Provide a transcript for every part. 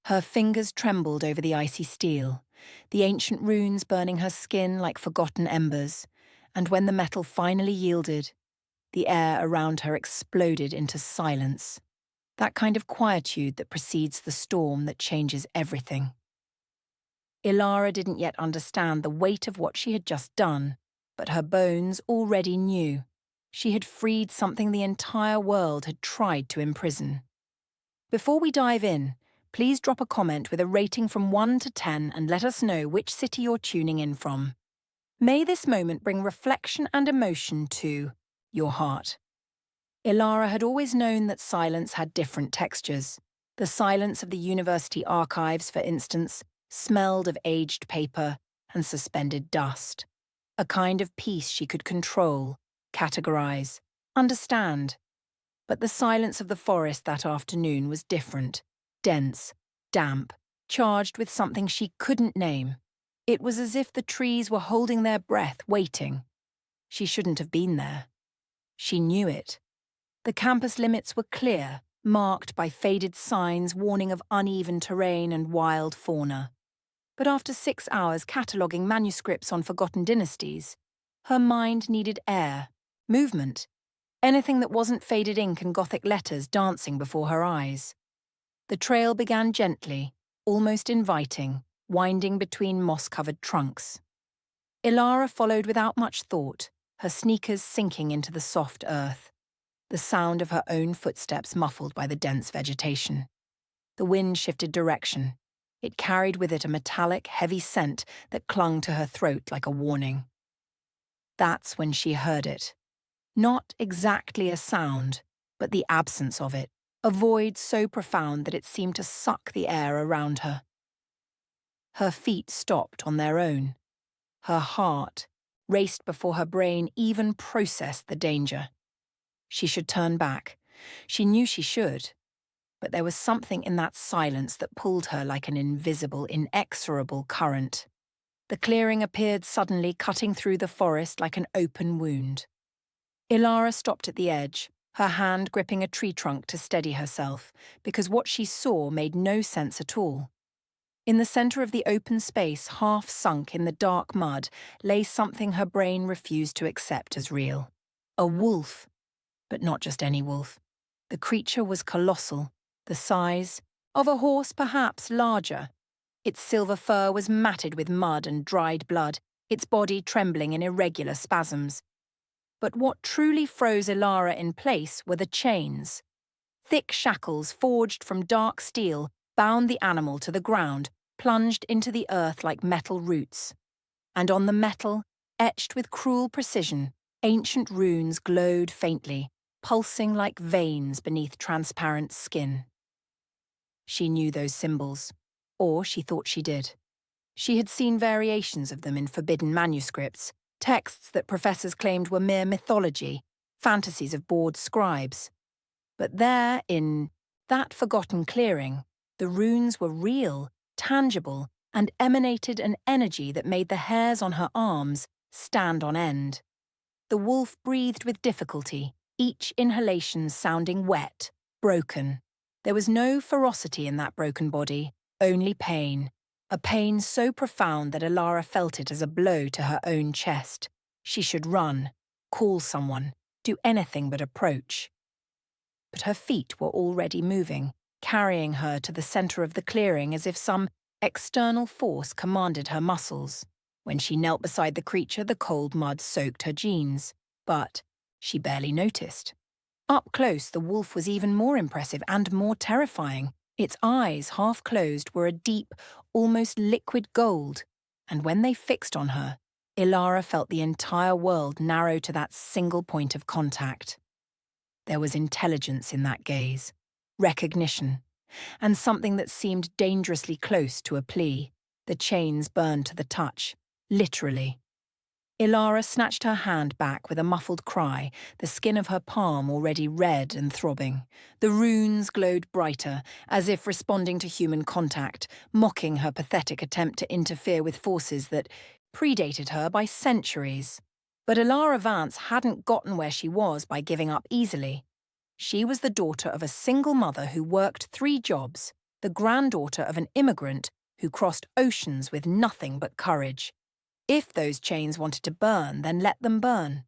Her fingers trembled over the icy steel, the ancient runes burning her skin like forgotten embers, and when the metal finally yielded, the air around her exploded into silence, that kind of quietude that precedes the storm that changes everything. Ilara didn't yet understand the weight of what she had just done, but her bones already knew. She had freed something the entire world had tried to imprison. Before we dive in, please drop a comment with a rating from 1 to 10 and let us know which city you're tuning in from. May this moment bring reflection and emotion to your heart. Ilara had always known that silence had different textures. The silence of the university archives, for instance, smelled of aged paper and suspended dust. A kind of peace she could control, categorize, understand. But the silence of the forest that afternoon was different, dense, damp, charged with something she couldn't name. It was as if the trees were holding their breath, waiting. She shouldn't have been there. She knew it. The campus limits were clear, marked by faded signs warning of uneven terrain and wild fauna. But after 6 hours cataloguing manuscripts on forgotten dynasties, her mind needed air, movement, anything that wasn't faded ink and Gothic letters dancing before her eyes. The trail began gently, almost inviting, winding between moss-covered trunks. Ilara followed without much thought, her sneakers sinking into the soft earth, the sound of her own footsteps muffled by the dense vegetation. The wind shifted direction. It carried with it a metallic, heavy scent that clung to her throat like a warning. That's when she heard it. Not exactly a sound, but the absence of it, a void so profound that it seemed to suck the air around her. Her feet stopped on their own. Her heart raced before her brain even processed the danger. She should turn back. She knew she should. But there was something in that silence that pulled her like an invisible, inexorable current. The clearing appeared suddenly, cutting through the forest like an open wound. Ilara stopped at the edge, her hand gripping a tree trunk to steady herself, because what she saw made no sense at all. In the center of the open space, half sunk in the dark mud, lay something her brain refused to accept as real. A wolf. But not just any wolf. The creature was colossal, the size of a horse, perhaps larger. Its silver fur was matted with mud and dried blood, its body trembling in irregular spasms. But what truly froze Ilara in place were the chains. Thick shackles forged from dark steel bound the animal to the ground, plunged into the earth like metal roots. And on the metal, etched with cruel precision, ancient runes glowed faintly, pulsing like veins beneath transparent skin. She knew those symbols, or she thought she did. She had seen variations of them in forbidden manuscripts, texts that professors claimed were mere mythology, fantasies of bored scribes. But there, in that forgotten clearing, the runes were real, tangible, and emanated an energy that made the hairs on her arms stand on end. The wolf breathed with difficulty, each inhalation sounding wet, broken. There was no ferocity in that broken body, only pain. A pain so profound that Ilara felt it as a blow to her own chest. She should run, call someone, do anything but approach. But her feet were already moving, carrying her to the center of the clearing as if some external force commanded her muscles. When she knelt beside the creature, the cold mud soaked her jeans. But she barely noticed. Up close, the wolf was even more impressive and more terrifying. Its eyes, half closed, were a deep, almost liquid gold, and when they fixed on her, Ilara felt the entire world narrow to that single point of contact. There was intelligence in that gaze, recognition, and something that seemed dangerously close to a plea. The chains burned to the touch, literally. Ilara snatched her hand back with a muffled cry, the skin of her palm already red and throbbing. The runes glowed brighter, as if responding to human contact, mocking her pathetic attempt to interfere with forces that predated her by centuries. But Ilara Vance hadn't gotten where she was by giving up easily. She was the daughter of a single mother who worked 3 jobs, the granddaughter of an immigrant who crossed oceans with nothing but courage. If those chains wanted to burn, then let them burn.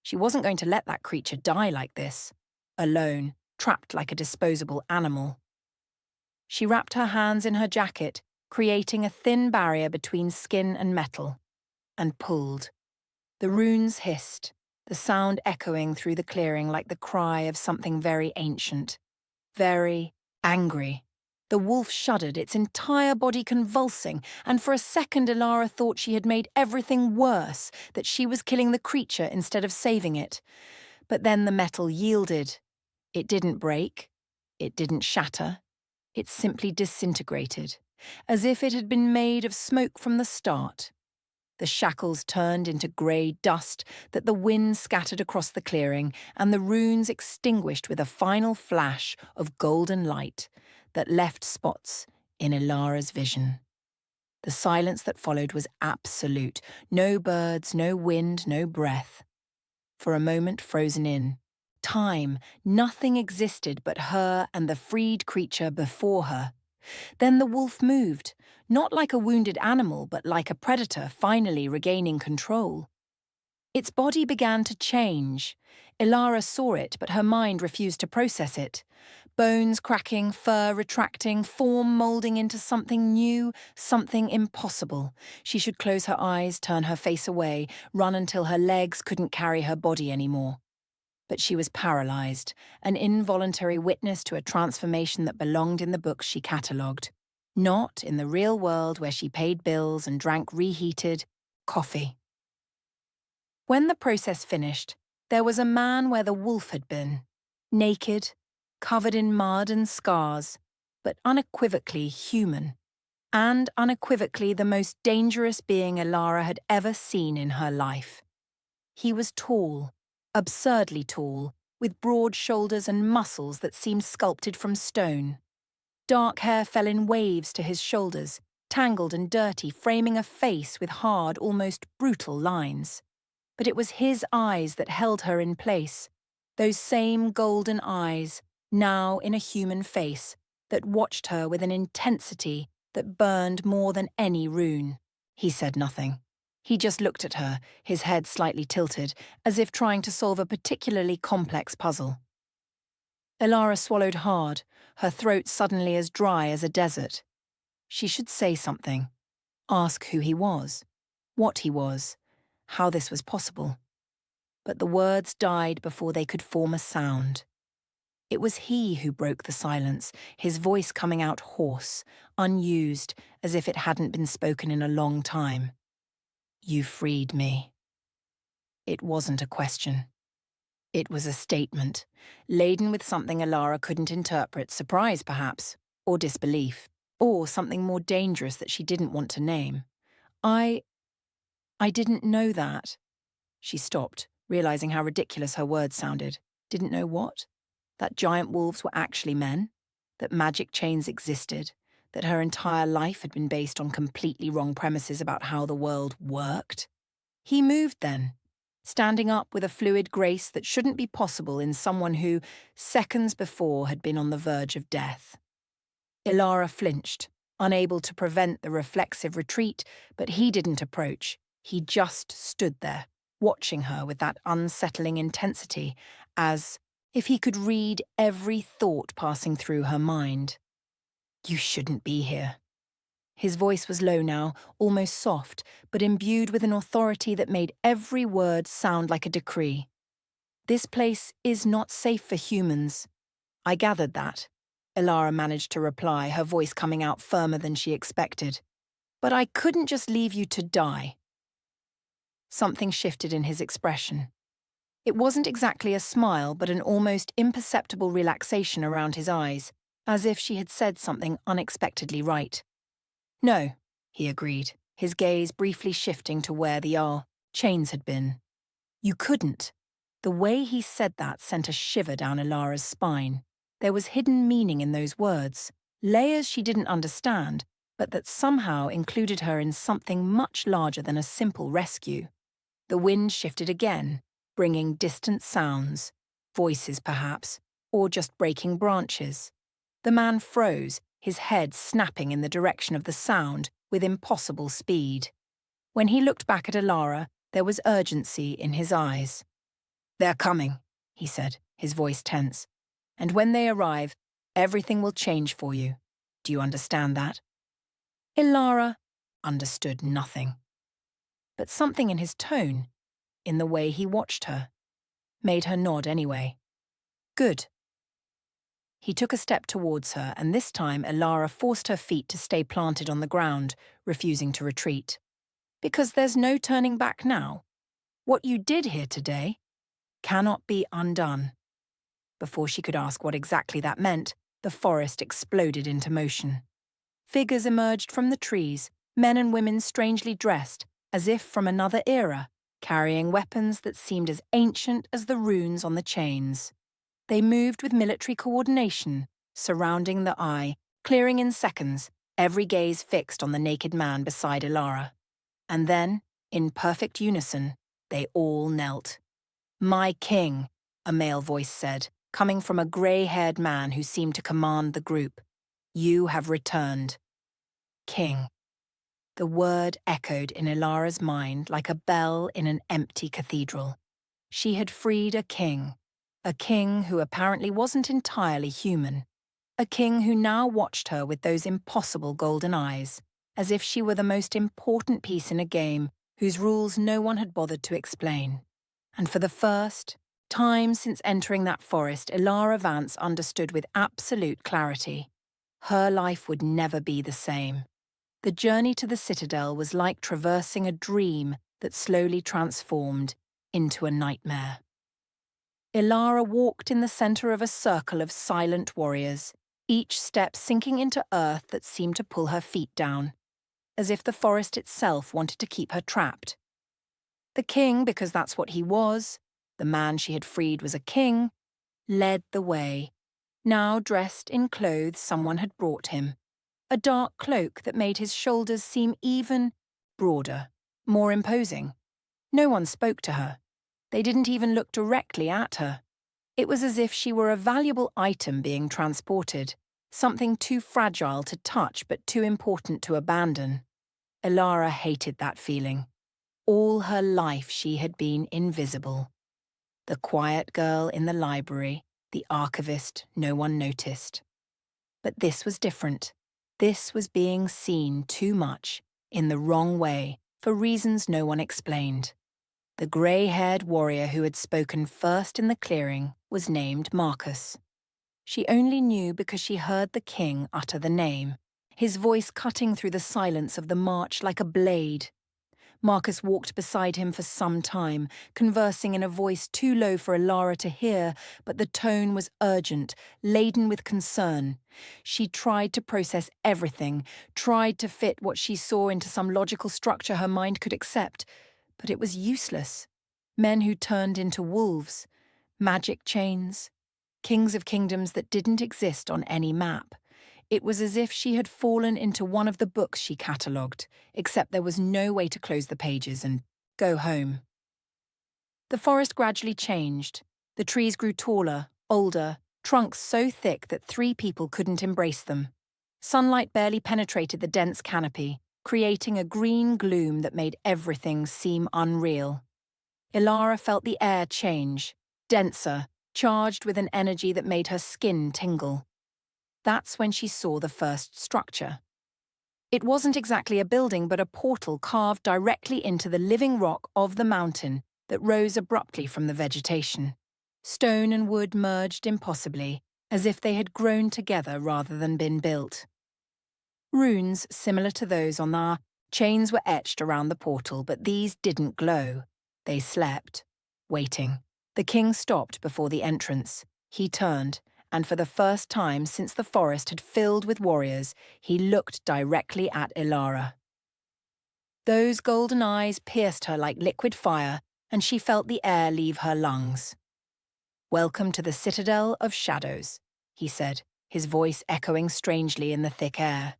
She wasn't going to let that creature die like this, alone, trapped like a disposable animal. She wrapped her hands in her jacket, creating a thin barrier between skin and metal, and pulled. The runes hissed, the sound echoing through the clearing like the cry of something very ancient, very angry. The wolf shuddered, its entire body convulsing, and for a second Elara thought she had made everything worse, that she was killing the creature instead of saving it. But then the metal yielded. It didn't break. It didn't shatter. It simply disintegrated, as if it had been made of smoke from the start. The shackles turned into grey dust that the wind scattered across the clearing, and the runes extinguished with a final flash of golden light that left spots in Elara's vision. The silence that followed was absolute. No birds, no wind, no breath. For a moment frozen in. Time, nothing existed but her and the freed creature before her. Then the wolf moved, not like a wounded animal, but like a predator finally regaining control. Its body began to change. Elara saw it, but her mind refused to process it. Bones cracking, fur retracting, form moulding into something new, something impossible. She should close her eyes, turn her face away, run until her legs couldn't carry her body anymore. But she was paralyzed, an involuntary witness to a transformation that belonged in the books she catalogued, not in the real world where she paid bills and drank reheated coffee. When the process finished, there was a man where the wolf had been, naked, covered in mud and scars, but unequivocally human, and unequivocally the most dangerous being Elara had ever seen in her life. He was tall, absurdly tall, with broad shoulders and muscles that seemed sculpted from stone. Dark hair fell in waves to his shoulders, tangled and dirty, framing a face with hard, almost brutal lines. But it was his eyes that held her in place, those same golden eyes, now in a human face, that watched her with an intensity that burned more than any rune. He said nothing. He just looked at her, his head slightly tilted, as if trying to solve a particularly complex puzzle. Elara swallowed hard, her throat suddenly as dry as a desert. She should say something. Ask who he was, what he was, how this was possible. But the words died before they could form a sound. It was he who broke the silence, his voice coming out hoarse, unused, as if it hadn't been spoken in a long time. You freed me. It wasn't a question. It was a statement, laden with something Elara couldn't interpret, surprise perhaps, or disbelief, or something more dangerous that she didn't want to name. I didn't know that. She stopped, realizing how ridiculous her words sounded. Didn't know what? That giant wolves were actually men? That magic chains existed? That her entire life had been based on completely wrong premises about how the world worked? He moved then, standing up with a fluid grace that shouldn't be possible in someone who, seconds before, had been on the verge of death. Elara flinched, unable to prevent the reflexive retreat, but he didn't approach. He just stood there, watching her with that unsettling intensity, as if he could read every thought passing through her mind. You shouldn't be here. His voice was low now, almost soft, but imbued with an authority that made every word sound like a decree. This place is not safe for humans. I gathered that. Elara managed to reply, her voice coming out firmer than she expected. But I couldn't just leave you to die. Something shifted in his expression. It wasn't exactly a smile, but an almost imperceptible relaxation around his eyes, as if she had said something unexpectedly right. No, he agreed, his gaze briefly shifting to where the chains had been. You couldn't. The way he said that sent a shiver down Elara's spine. There was hidden meaning in those words, layers she didn't understand, but that somehow included her in something much larger than a simple rescue. The wind shifted again, bringing distant sounds, voices perhaps, or just breaking branches. The man froze, his head snapping in the direction of the sound with impossible speed. When he looked back at Elara, there was urgency in his eyes. "They're coming," he said, his voice tense. "And when they arrive, everything will change for you. Do you understand that?" Elara understood nothing. But something in his tone, in the way he watched her, made her nod anyway. "Good." He took a step towards her, and this time Elara forced her feet to stay planted on the ground, refusing to retreat. "Because there's no turning back now. What you did here today cannot be undone." Before she could ask what exactly that meant, the forest exploded into motion. Figures emerged from the trees, men and women strangely dressed, as if from another era, carrying weapons that seemed as ancient as the runes on the chains. They moved with military coordination, surrounding the eye, clearing in seconds, every gaze fixed on the naked man beside Elara. And then, in perfect unison, they all knelt. "My king," a male voice said, coming from a grey-haired man who seemed to command the group. "You have returned." King. The word echoed in Elara's mind like a bell in an empty cathedral. She had freed a king who apparently wasn't entirely human, a king who now watched her with those impossible golden eyes, as if she were the most important piece in a game whose rules no one had bothered to explain. And for the first time since entering that forest, Elara Vance understood with absolute clarity. Her life would never be the same. The journey to the Citadel was like traversing a dream that slowly transformed into a nightmare. Elara walked in the center of a circle of silent warriors, each step sinking into earth that seemed to pull her feet down, as if the forest itself wanted to keep her trapped. The king, because that's what he was, the man she had freed was a king, led the way, now dressed in clothes someone had brought him, a dark cloak that made his shoulders seem even broader, more imposing. No one spoke to her. They didn't even look directly at her. It was as if she were a valuable item being transported, something too fragile to touch but too important to abandon. Elara hated that feeling. All her life she had been invisible. The quiet girl in the library, the archivist no one noticed. But this was different. This was being seen too much, in the wrong way, for reasons no one explained. The grey-haired warrior who had spoken first in the clearing was named Marcus. She only knew because she heard the king utter the name, his voice cutting through the silence of the march like a blade. Marcus walked beside him for some time, conversing in a voice too low for Elara to hear, but the tone was urgent, laden with concern. She tried to process everything, tried to fit what she saw into some logical structure her mind could accept, but it was useless. Men who turned into wolves, magic chains, kings of kingdoms that didn't exist on any map. It was as if she had fallen into one of the books she catalogued, except there was no way to close the pages and go home. The forest gradually changed. The trees grew taller, older, trunks so thick that 3 people couldn't embrace them. Sunlight barely penetrated the dense canopy, creating a green gloom that made everything seem unreal. Elara felt the air change, denser, charged with an energy that made her skin tingle. That's when she saw the first structure. It wasn't exactly a building, but a portal carved directly into the living rock of the mountain that rose abruptly from the vegetation. Stone and wood merged impossibly, as if they had grown together rather than been built. Runes, similar to those on the chains, were etched around the portal, but these didn't glow. They slept, waiting. The king stopped before the entrance. He turned, and for the first time since the forest had filled with warriors, he looked directly at Elara. Those golden eyes pierced her like liquid fire, and she felt the air leave her lungs. "Welcome to the Citadel of Shadows," he said, his voice echoing strangely in the thick air.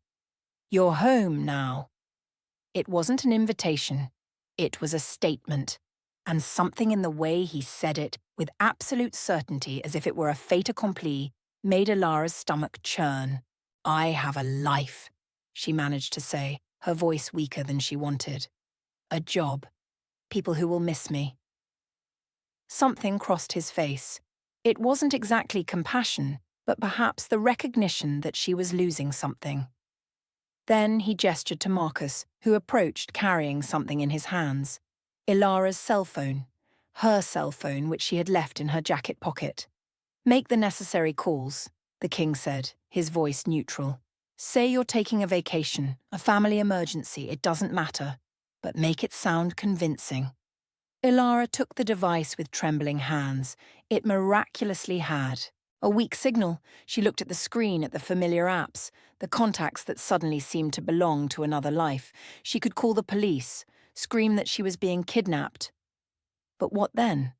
"You're home now." It wasn't an invitation. It was a statement. And something in the way he said it, with absolute certainty as if it were a fait accompli, made Elara's stomach churn. I have a life, she managed to say, her voice weaker than she wanted. A job. People who will miss me. Something crossed his face. It wasn't exactly compassion, but perhaps the recognition that she was losing something. Then he gestured to Marcus, who approached carrying something in his hands. Ilara's cell phone. Her cell phone, which she had left in her jacket pocket. Make the necessary calls, the king said, his voice neutral. Say you're taking a vacation, a family emergency, it doesn't matter, but make it sound convincing. Ilara took the device with trembling hands. It miraculously had. A weak signal. She looked at the screen, at the familiar apps, the contacts that suddenly seemed to belong to another life. She could call the police, scream that she was being kidnapped. But what then?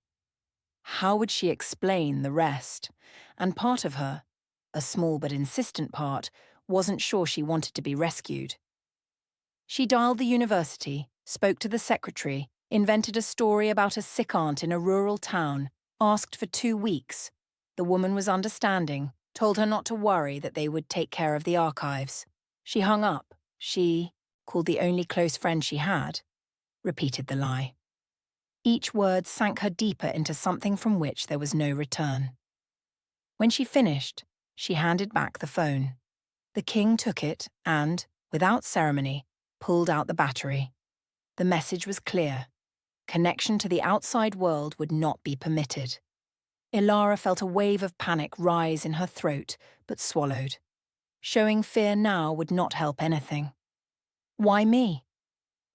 How would she explain the rest? And part of her, a small but insistent part, wasn't sure she wanted to be rescued. She dialed the university, spoke to the secretary, invented a story about a sick aunt in a rural town, asked for 2 weeks. The woman was understanding, told her not to worry, that they would take care of the archives. She hung up. She, called the only close friend she had, repeated the lie. Each word sank her deeper into something from which there was no return. When she finished, she handed back the phone. The king took it and, without ceremony, pulled out the battery. The message was clear. Connection to the outside world would not be permitted. Ilara felt a wave of panic rise in her throat, but swallowed. Showing fear now would not help anything. Why me?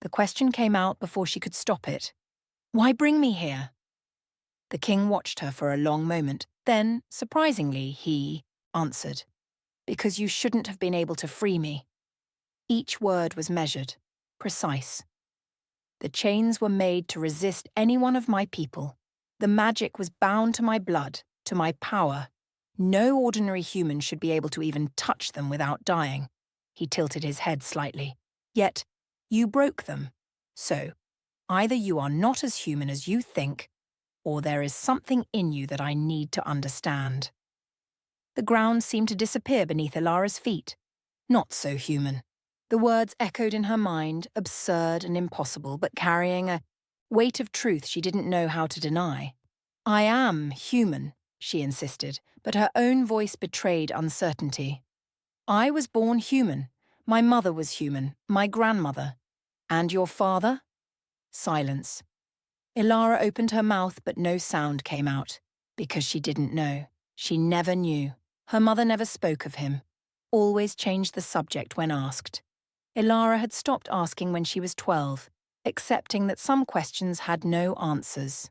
The question came out before she could stop it. Why bring me here? The king watched her for a long moment. Then, surprisingly, he answered. Because you shouldn't have been able to free me. Each word was measured, precise. The chains were made to resist any one of my people. The magic was bound to my blood, to my power. No ordinary human should be able to even touch them without dying. He tilted his head slightly. Yet, you broke them. So, either you are not as human as you think, or there is something in you that I need to understand. The ground seemed to disappear beneath Ilara's feet. Not so human. The words echoed in her mind, absurd and impossible, but carrying a weight of truth she didn't know how to deny. I am human, she insisted, but her own voice betrayed uncertainty. I was born human. My mother was human, my grandmother. And your father? Silence. Ilara opened her mouth, but no sound came out, because she didn't know. She never knew. Her mother never spoke of him, always changed the subject when asked. Ilara had stopped asking when she was 12, accepting that some questions had no answers.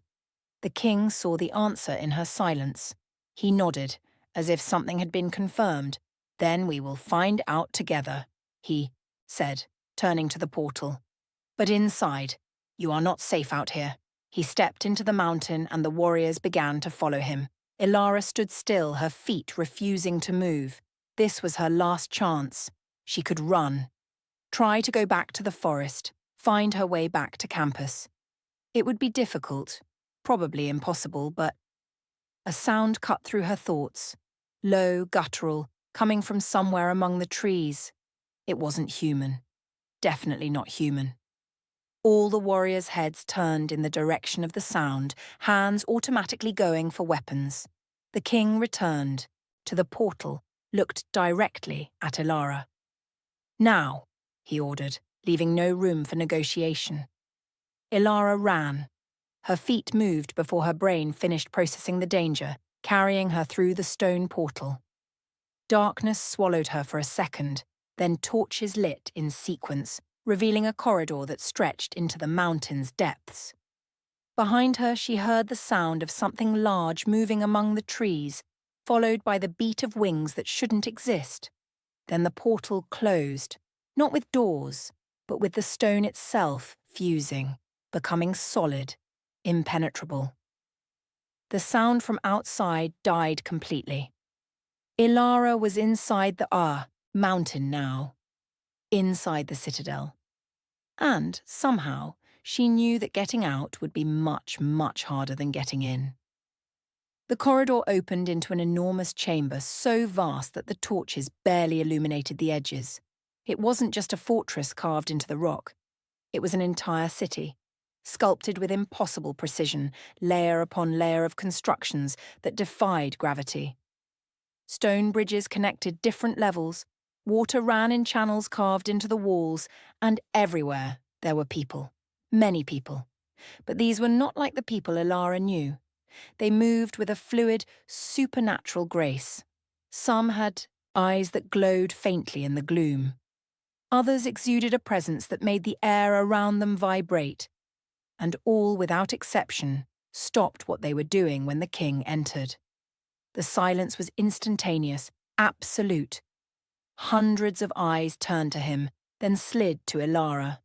The king saw the answer in her silence. He nodded, as if something had been confirmed. Then we will find out together, he said, turning to the portal. But inside, you are not safe out here. He stepped into the mountain and the warriors began to follow him. Ilara stood still, her feet refusing to move. This was her last chance. She could run. Try to go back to the forest, find her way back to campus. It would be difficult, probably impossible, but a sound cut through her thoughts, low, guttural, coming from somewhere among the trees. It wasn't human. Definitely not human. All the warriors' heads turned in the direction of the sound, hands automatically going for weapons. The king returned to the portal, looked directly at Ilara. Now, he ordered, leaving no room for negotiation. Ilara ran. Her feet moved before her brain finished processing the danger, carrying her through the stone portal. Darkness swallowed her for a second, then torches lit in sequence, revealing a corridor that stretched into the mountain's depths. Behind her, she heard the sound of something large moving among the trees, followed by the beat of wings that shouldn't exist. Then the portal closed, not with doors, but with the stone itself fusing, becoming solid, impenetrable. The sound from outside died completely. Ilara was inside the mountain now, inside the citadel. And, somehow, she knew that getting out would be much, much harder than getting in. The corridor opened into an enormous chamber so vast that the torches barely illuminated the edges. It wasn't just a fortress carved into the rock. It was an entire city, sculpted with impossible precision, layer upon layer of constructions that defied gravity. Stone bridges connected different levels, water ran in channels carved into the walls, and everywhere there were people, many people. But these were not like the people Ilara knew. They moved with a fluid, supernatural grace. Some had eyes that glowed faintly in the gloom. Others exuded a presence that made the air around them vibrate, and all, without exception, stopped what they were doing when the king entered. The silence was instantaneous, absolute. Hundreds of eyes turned to him, then slid to Ilara.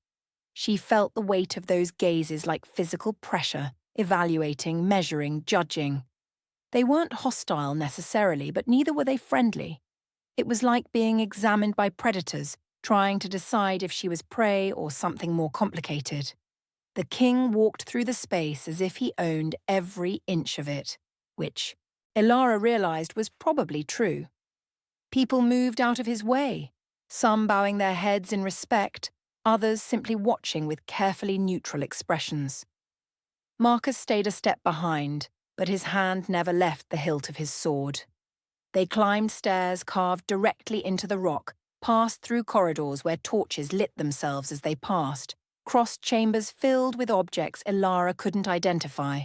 She felt the weight of those gazes like physical pressure, evaluating, measuring, judging. They weren't hostile necessarily, but neither were they friendly. It was like being examined by predators, trying to decide if she was prey or something more complicated. The king walked through the space as if he owned every inch of it, which Ilara realized was probably true. People moved out of his way, some bowing their heads in respect, others simply watching with carefully neutral expressions. Marcus stayed a step behind, but his hand never left the hilt of his sword. They climbed stairs carved directly into the rock, passed through corridors where torches lit themselves as they passed, crossed chambers filled with objects Ilara couldn't identify.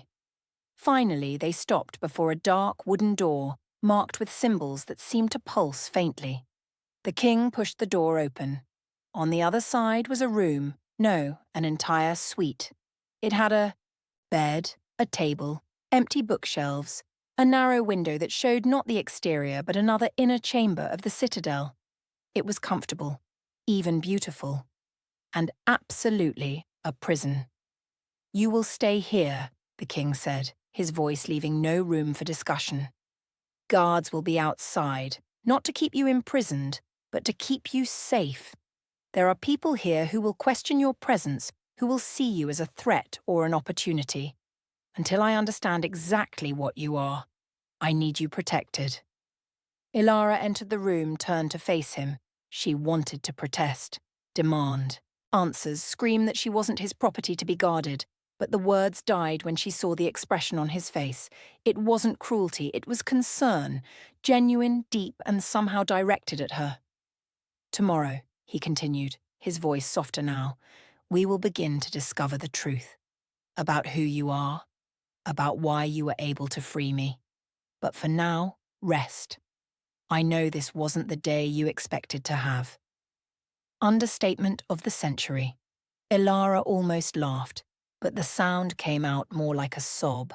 Finally, they stopped before a dark wooden door, marked with symbols that seemed to pulse faintly. The king pushed the door open. On the other side was a room, no, an entire suite. It had a bed, a table, empty bookshelves, a narrow window that showed not the exterior but another inner chamber of the citadel. It was comfortable, even beautiful, and absolutely a prison. "You will stay here," the king said, his voice leaving no room for discussion. "Guards will be outside, not to keep you imprisoned, but to keep you safe. There are people here who will question your presence, who will see you as a threat or an opportunity. Until I understand exactly what you are, I need you protected." Ilara entered the room, turned to face him. She wanted to protest, demand, answers, scream that she wasn't his property to be guarded. But the words died when she saw the expression on his face. It wasn't cruelty, it was concern, genuine, deep, and somehow directed at her. "Tomorrow," he continued, his voice softer now, "we will begin to discover the truth. About who you are, about why you were able to free me. But for now, rest. I know this wasn't the day you expected to have." Understatement of the century. Ilara almost laughed, but the sound came out more like a sob.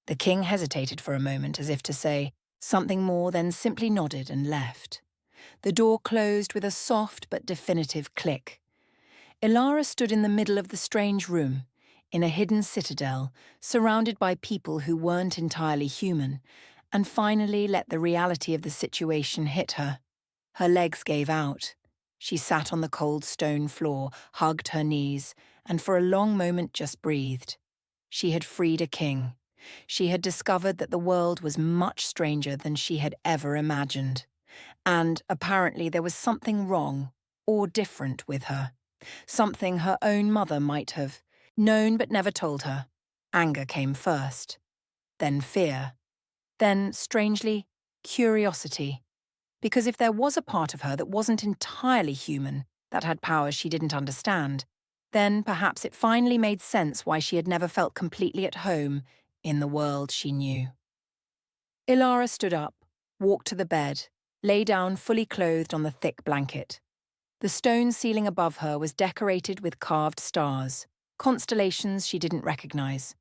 The king hesitated for a moment as if to say something more, then simply nodded and left. The door closed with a soft but definitive click. Ilara stood in the middle of the strange room, in a hidden citadel, surrounded by people who weren't entirely human, and finally let the reality of the situation hit her. Her legs gave out. She sat on the cold stone floor, hugged her knees, and for a long moment just breathed. She had freed a king. She had discovered that the world was much stranger than she had ever imagined. And apparently there was something wrong or different with her. Something her own mother might have known but never told her. Anger came first, then fear, then, strangely, curiosity. Because if there was a part of her that wasn't entirely human, that had powers she didn't understand, then perhaps it finally made sense why she had never felt completely at home in the world she knew. Ilara stood up, walked to the bed, lay down fully clothed on the thick blanket. The stone ceiling above her was decorated with carved stars, constellations she didn't recognize.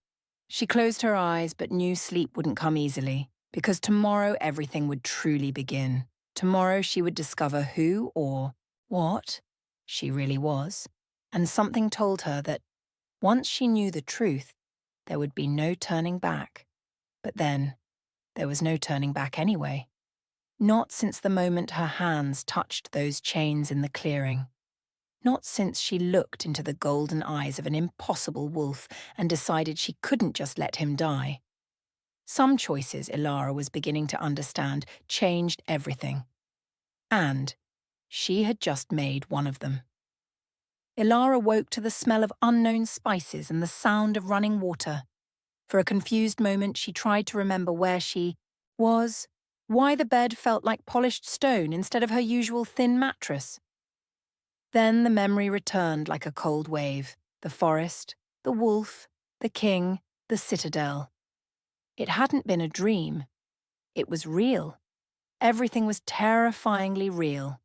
She closed her eyes but knew sleep wouldn't come easily, because tomorrow everything would truly begin. Tomorrow she would discover who or what she really was, and something told her that once she knew the truth, there would be no turning back. But then, there was no turning back anyway. Not since the moment her hands touched those chains in the clearing. Not since she looked into the golden eyes of an impossible wolf and decided she couldn't just let him die. Some choices Ilara was beginning to understand changed everything. And she had just made one of them. Ilara woke to the smell of unknown spices and the sound of running water. For a confused moment, she tried to remember where she was, why the bed felt like polished stone instead of her usual thin mattress. Then the memory returned like a cold wave. The forest, the wolf, the king, the citadel. It hadn't been a dream. It was real. Everything was terrifyingly real.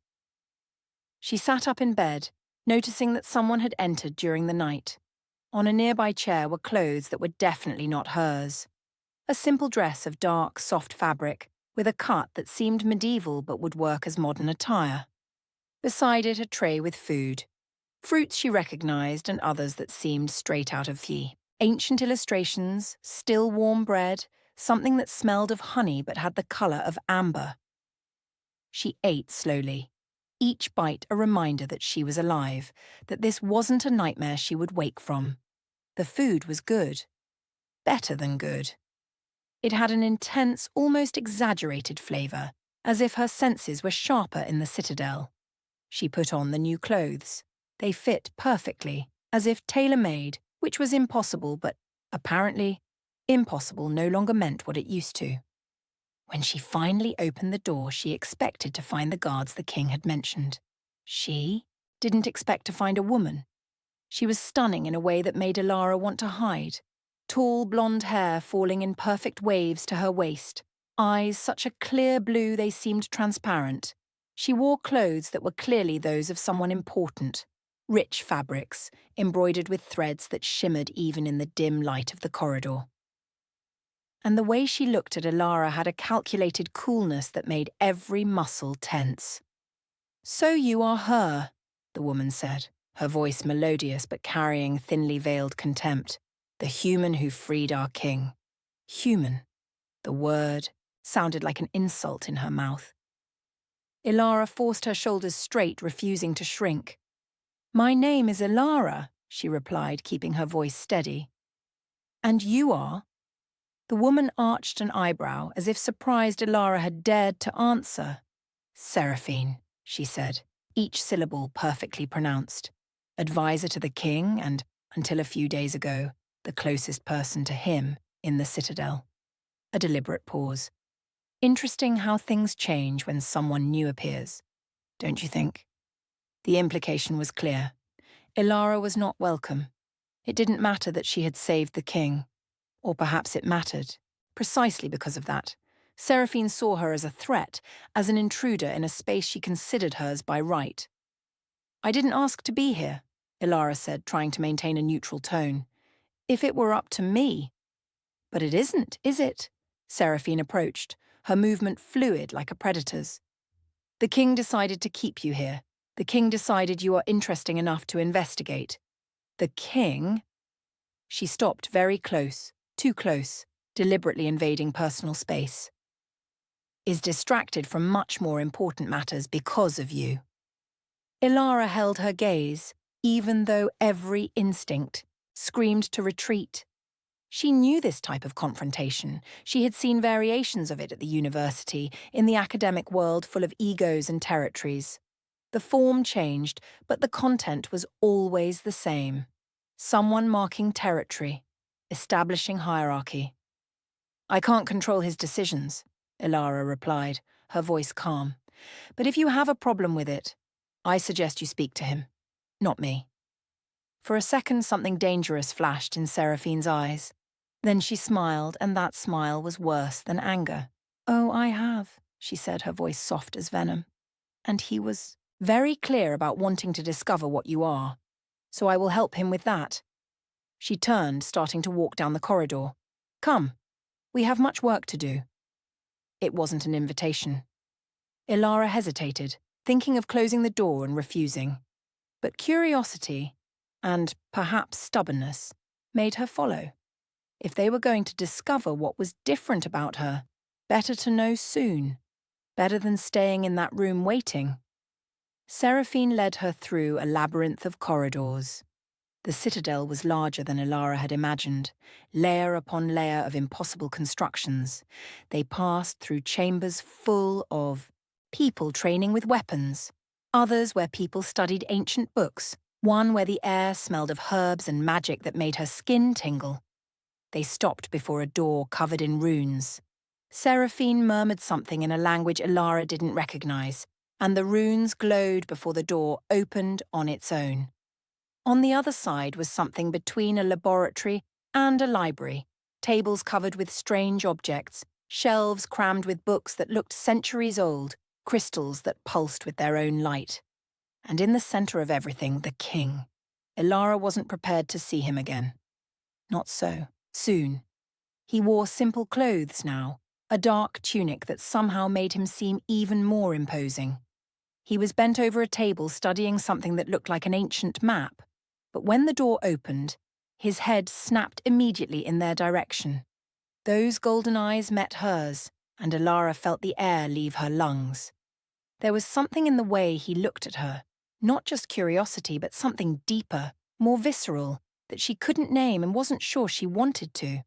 She sat up in bed, noticing that someone had entered during the night. On a nearby chair were clothes that were definitely not hers. A simple dress of dark, soft fabric, with a cut that seemed medieval but would work as modern attire. Beside it, a tray with food. Fruits she recognized and others that seemed straight out of Fie. Ancient illustrations, still warm bread, something that smelled of honey but had the color of amber. She ate slowly, each bite a reminder that she was alive, that this wasn't a nightmare she would wake from. The food was good. Better than good. It had an intense, almost exaggerated flavor, as if her senses were sharper in the citadel. She put on the new clothes. They fit perfectly, as if tailor-made, which was impossible, but apparently, impossible no longer meant what it used to. When she finally opened the door, she expected to find the guards the king had mentioned. She didn't expect to find a woman. She was stunning in a way that made Ilara want to hide. Tall blonde hair falling in perfect waves to her waist, eyes such a clear blue they seemed transparent. She wore clothes that were clearly those of someone important. Rich fabrics, embroidered with threads that shimmered even in the dim light of the corridor. And the way she looked at Ilara had a calculated coolness that made every muscle tense. "So you are her," the woman said, her voice melodious but carrying thinly veiled contempt. "The human who freed our king." Human. The word sounded like an insult in her mouth. Ilara forced her shoulders straight, refusing to shrink. "My name is Ilara," she replied, keeping her voice steady. "And you are?" The woman arched an eyebrow, as if surprised Ilara had dared to answer. "Seraphine," she said, each syllable perfectly pronounced. "Advisor to the king and, until a few days ago, the closest person to him in the citadel." A deliberate pause. Interesting how things change when someone new appears, don't you think? The implication was clear. Ilara was not welcome. It didn't matter that she had saved the king. Or perhaps it mattered, precisely because of that. Seraphine saw her as a threat, as an intruder in a space she considered hers by right. "I didn't ask to be here," Ilara said, trying to maintain a neutral tone. "If it were up to me." "But it isn't, is it?" Seraphine approached, her movement fluid like a predator's. "The king decided to keep you here. The king decided you are interesting enough to investigate. The king—" She stopped very close, too close, deliberately invading personal space. "Is distracted from much more important matters because of you." Ilara held her gaze, even though every instinct screamed to retreat. She knew this type of confrontation. She had seen variations of it at the university, in the academic world full of egos and territories. The form changed, but the content was always the same. Someone marking territory, establishing hierarchy. "I can't control his decisions," Ilara replied, her voice calm. "But if you have a problem with it, I suggest you speak to him, not me." For a second, something dangerous flashed in Seraphine's eyes. Then she smiled, and that smile was worse than anger. "Oh, I have," she said, her voice soft as venom. "And he was very clear about wanting to discover what you are. So I will help him with that." She turned, starting to walk down the corridor. "Come, we have much work to do." It wasn't an invitation. Ilara hesitated, thinking of closing the door and refusing. But curiosity, and perhaps stubbornness, made her follow. If they were going to discover what was different about her, better to know soon. Better than staying in that room waiting. Seraphine led her through a labyrinth of corridors. The citadel was larger than Ilara had imagined, layer upon layer of impossible constructions. They passed through chambers full of people training with weapons, others where people studied ancient books, one where the air smelled of herbs and magic that made her skin tingle. They stopped before a door covered in runes. Seraphine murmured something in a language Ilara didn't recognize, and the runes glowed before the door opened on its own. On the other side was something between a laboratory and a library, tables covered with strange objects, shelves crammed with books that looked centuries old, crystals that pulsed with their own light. And in the center of everything, the king. Ilara wasn't prepared to see him again. Not so. Soon. He wore simple clothes now, a dark tunic that somehow made him seem even more imposing. He was bent over a table studying something that looked like an ancient map, but when the door opened, his head snapped immediately in their direction. Those golden eyes met hers, and Ilara felt the air leave her lungs. There was something in the way he looked at her, not just curiosity, but something deeper, more visceral, that she couldn't name and wasn't sure she wanted to.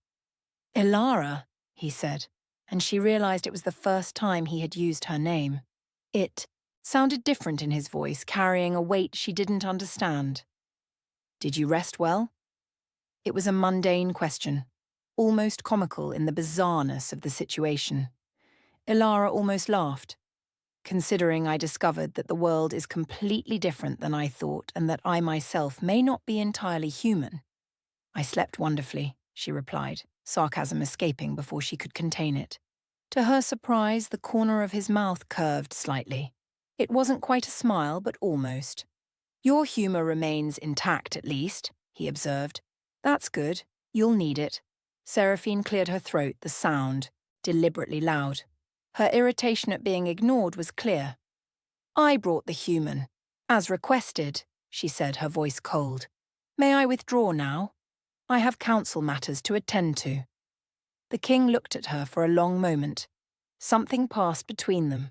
"Ilara," he said, and she realized it was the first time he had used her name. It sounded different in his voice, carrying a weight she didn't understand. "Did you rest well?" It was a mundane question, almost comical in the bizarreness of the situation. Ilara almost laughed. "Considering I discovered that the world is completely different than I thought and that I myself may not be entirely human." "I slept wonderfully," she replied, sarcasm escaping before she could contain it. To her surprise, the corner of his mouth curved slightly. It wasn't quite a smile, but almost. "Your humor remains intact, at least," he observed. "That's good. You'll need it." Seraphine cleared her throat, the sound deliberately loud. Her irritation at being ignored was clear. "I brought the human. As requested," she said, her voice cold. "May I withdraw now? I have council matters to attend to." The king looked at her for a long moment. Something passed between them.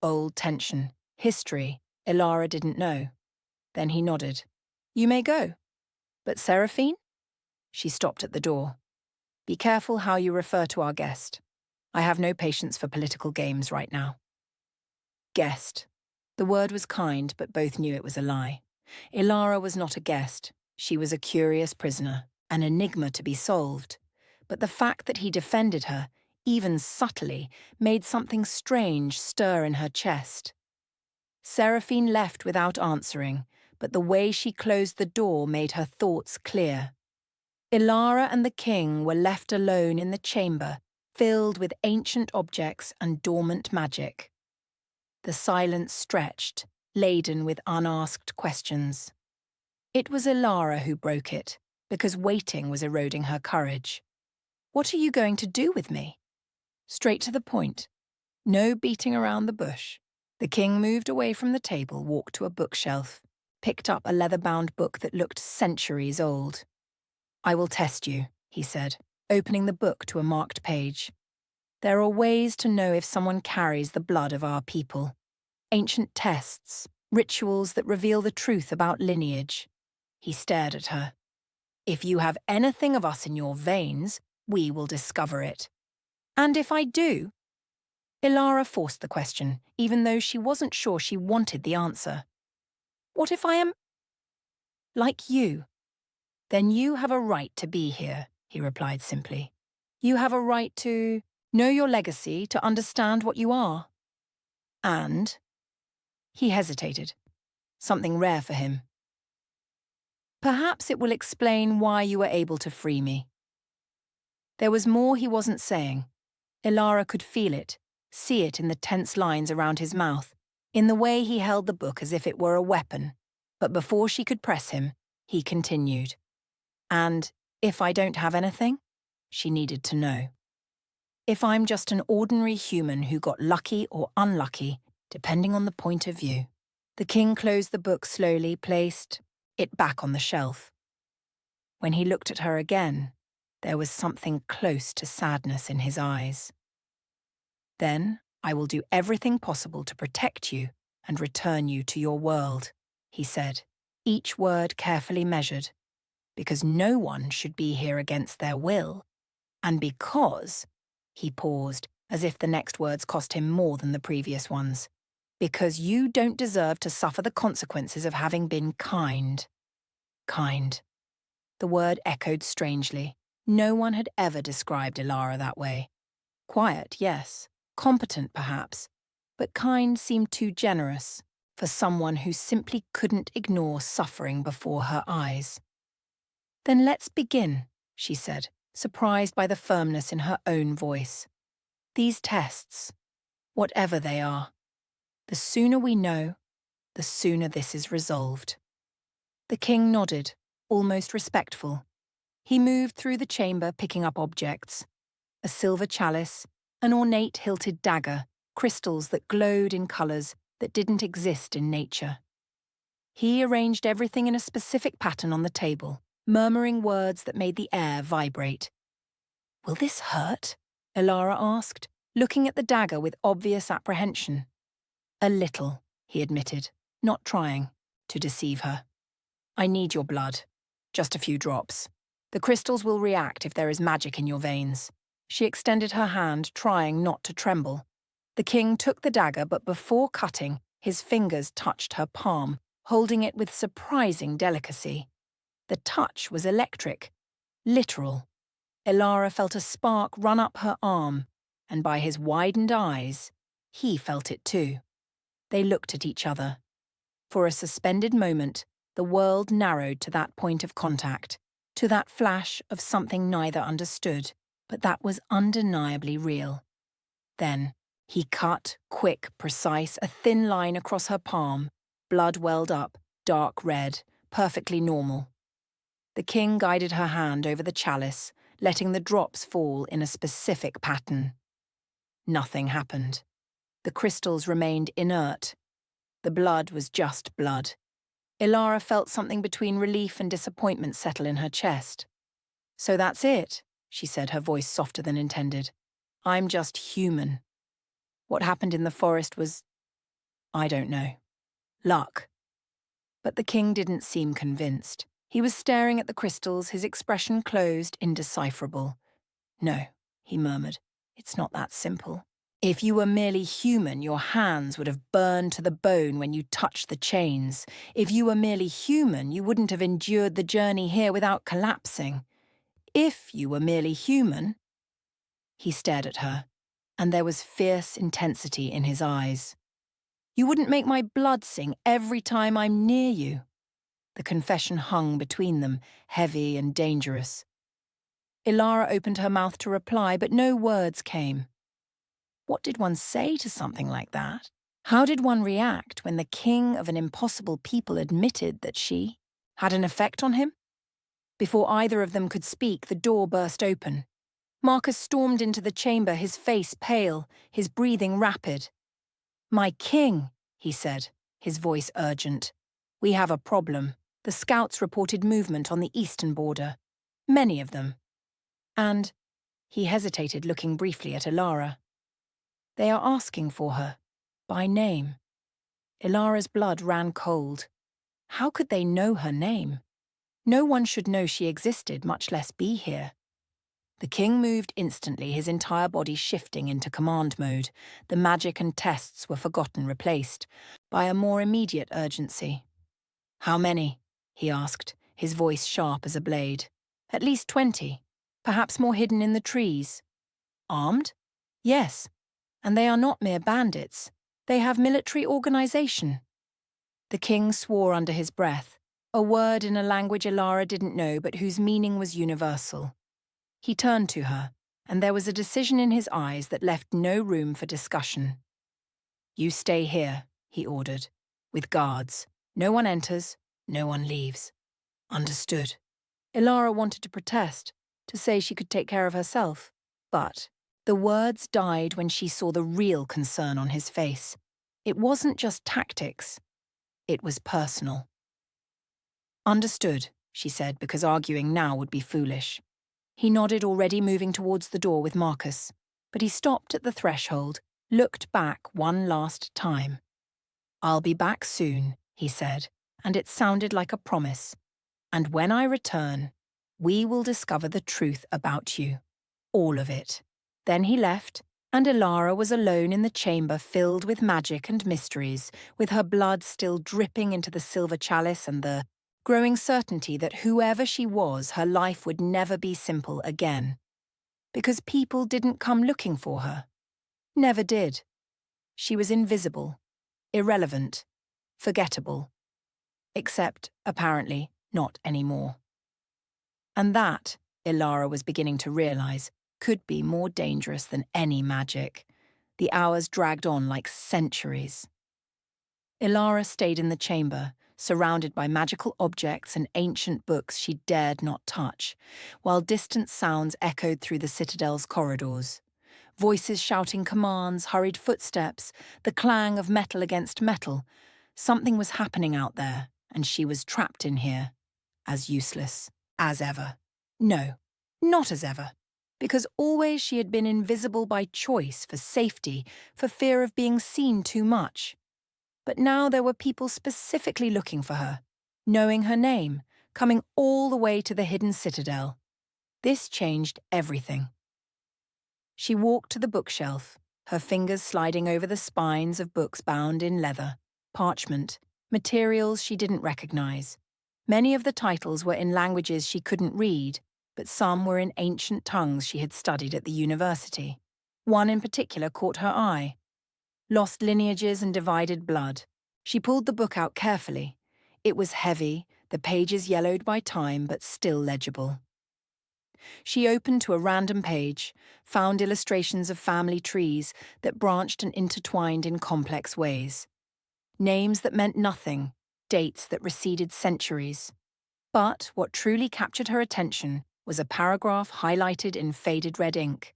Old tension, history, Ilara didn't know. Then he nodded. "You may go. But Seraphine?" She stopped at the door. "Be careful how you refer to our guest. I have no patience for political games right now." Guest. The word was kind, but both knew it was a lie. Ilara was not a guest. She was a curious prisoner, an enigma to be solved. But the fact that he defended her, even subtly, made something strange stir in her chest. Seraphine left without answering, but the way she closed the door made her thoughts clear. Ilara and the king were left alone in the chamber, filled with ancient objects and dormant magic. The silence stretched, laden with unasked questions. It was Ilara who broke it, because waiting was eroding her courage. "What are you going to do with me?" Straight to the point. No beating around the bush. The king moved away from the table, walked to a bookshelf, picked up a leather-bound book that looked centuries old. "I will test you," he said, opening the book to a marked page. "There are ways to know if someone carries the blood of our people. Ancient tests, rituals that reveal the truth about lineage." He stared at her. "If you have anything of us in your veins, we will discover it." "And if I do?" Ilara forced the question, even though she wasn't sure she wanted the answer. "What if I am like you?" "Then you have a right to be here," he replied simply. "You have a right to know your legacy, to understand what you are. And—" He hesitated, something rare for him. "Perhaps it will explain why you were able to free me." There was more he wasn't saying. Ilara could feel it, see it in the tense lines around his mouth, in the way he held the book as if it were a weapon. But before she could press him, he continued. "And if I don't have anything?" She needed to know. "If I'm just an ordinary human who got lucky or unlucky, depending on the point of view." The king closed the book slowly, placed it back on the shelf. When he looked at her again, there was something close to sadness in his eyes. "Then I will do everything possible to protect you and return you to your world," he said, each word carefully measured. because no one should be here against their will. And because, he paused, as if the next words cost him more than the previous ones, because you don't deserve to suffer the consequences of having been kind. Kind. The word echoed strangely. No one had ever described Ilara that way. Quiet, yes. Competent, perhaps. But kind seemed too generous for someone who simply couldn't ignore suffering before her eyes. Then let's begin, she said, surprised by the firmness in her own voice. These tests, whatever they are, the sooner we know, the sooner this is resolved. The king nodded, almost respectful. He moved through the chamber picking up objects. A silver chalice, an ornate hilted dagger, crystals that glowed in colours that didn't exist in nature. He arranged everything in a specific pattern on the table, murmuring words that made the air vibrate. "Will this hurt?" Ilara asked, looking at the dagger with obvious apprehension. "A little," he admitted, not trying to deceive her. "I need your blood. Just a few drops. The crystals will react if there is magic in your veins." She extended her hand, trying not to tremble. The king took the dagger, but before cutting, his fingers touched her palm, holding it with surprising delicacy. The touch was electric, literal. Ilara felt a spark run up her arm, and by his widened eyes, he felt it too. They looked at each other. For a suspended moment, the world narrowed to that point of contact, to that flash of something neither understood, but that was undeniably real. Then, he cut, quick, precise, a thin line across her palm. Blood welled up, dark red, perfectly normal. The king guided her hand over the chalice, letting the drops fall in a specific pattern. Nothing happened. The crystals remained inert. The blood was just blood. Ilara felt something between relief and disappointment settle in her chest. "So that's it," she said, her voice softer than intended. "I'm just human. What happened in the forest was, I don't know, luck." But the king didn't seem convinced. He was staring at the crystals, his expression closed, indecipherable. "No," he murmured, "it's not that simple. If you were merely human, your hands would have burned to the bone when you touched the chains. If you were merely human, you wouldn't have endured the journey here without collapsing. If you were merely human..." He stared at her, and there was fierce intensity in his eyes. "You wouldn't make my blood sing every time I'm near you." The confession hung between them, heavy and dangerous. Ilara opened her mouth to reply, but no words came. What did one say to something like that? How did one react when the king of an impossible people admitted that she had an effect on him? Before either of them could speak, the door burst open. Marcus stormed into the chamber, his face pale, his breathing rapid. "My king," he said, his voice urgent. "We have a problem. The scouts reported movement on the eastern border. Many of them. And..." He hesitated, looking briefly at Ilara. "They are asking for her, by name." Ilara's blood ran cold. How could they know her name? No one should know she existed, much less be here. The king moved instantly, his entire body shifting into command mode. The magic and tests were forgotten, replaced by a more immediate urgency. "How many?" he asked, his voice sharp as a blade. "At least 20, perhaps more hidden in the trees." "Armed?" "Yes. And they are not mere bandits. They have military organization." The king swore under his breath, a word in a language Ilara didn't know but whose meaning was universal. He turned to her, and there was a decision in his eyes that left no room for discussion. "You stay here," he ordered, "with guards. No one enters, no one leaves." "Understood." Ilara wanted to protest, to say she could take care of herself, but the words died when she saw the real concern on his face. It wasn't just tactics. It was personal. "Understood," she said, because arguing now would be foolish. He nodded, already moving towards the door with Marcus, but he stopped at the threshold, looked back one last time. "I'll be back soon," he said, and it sounded like a promise. And when I return, we will discover the truth about you. All of it." Then he left, and Ilara was alone in the chamber filled with magic and mysteries, with her blood still dripping into the silver chalice and the growing certainty that whoever she was, her life would never be simple again. Because people didn't come looking for her. Never did. She was invisible, irrelevant, forgettable. Except, apparently, not anymore. And that, Ilara was beginning to realize, could be more dangerous than any magic. The hours dragged on like centuries. Ilara stayed in the chamber, surrounded by magical objects and ancient books she dared not touch, while distant sounds echoed through the citadel's corridors. Voices shouting commands, hurried footsteps, the clang of metal against metal. Something was happening out there, and she was trapped in here, as useless as ever. No, not as ever. Because always she had been invisible by choice, for safety, for fear of being seen too much. But now there were people specifically looking for her, knowing her name, coming all the way to the hidden citadel. This changed everything. She walked to the bookshelf, her fingers sliding over the spines of books bound in leather, parchment, materials she didn't recognize. Many of the titles were in languages she couldn't read, but some were in ancient tongues she had studied at the university. One in particular caught her eye. Lost Lineages and Divided Blood. She pulled the book out carefully. It was heavy, the pages yellowed by time, but still legible. She opened to a random page, found illustrations of family trees that branched and intertwined in complex ways. Names that meant nothing, dates that receded centuries. But what truly captured her attention was a paragraph highlighted in faded red ink.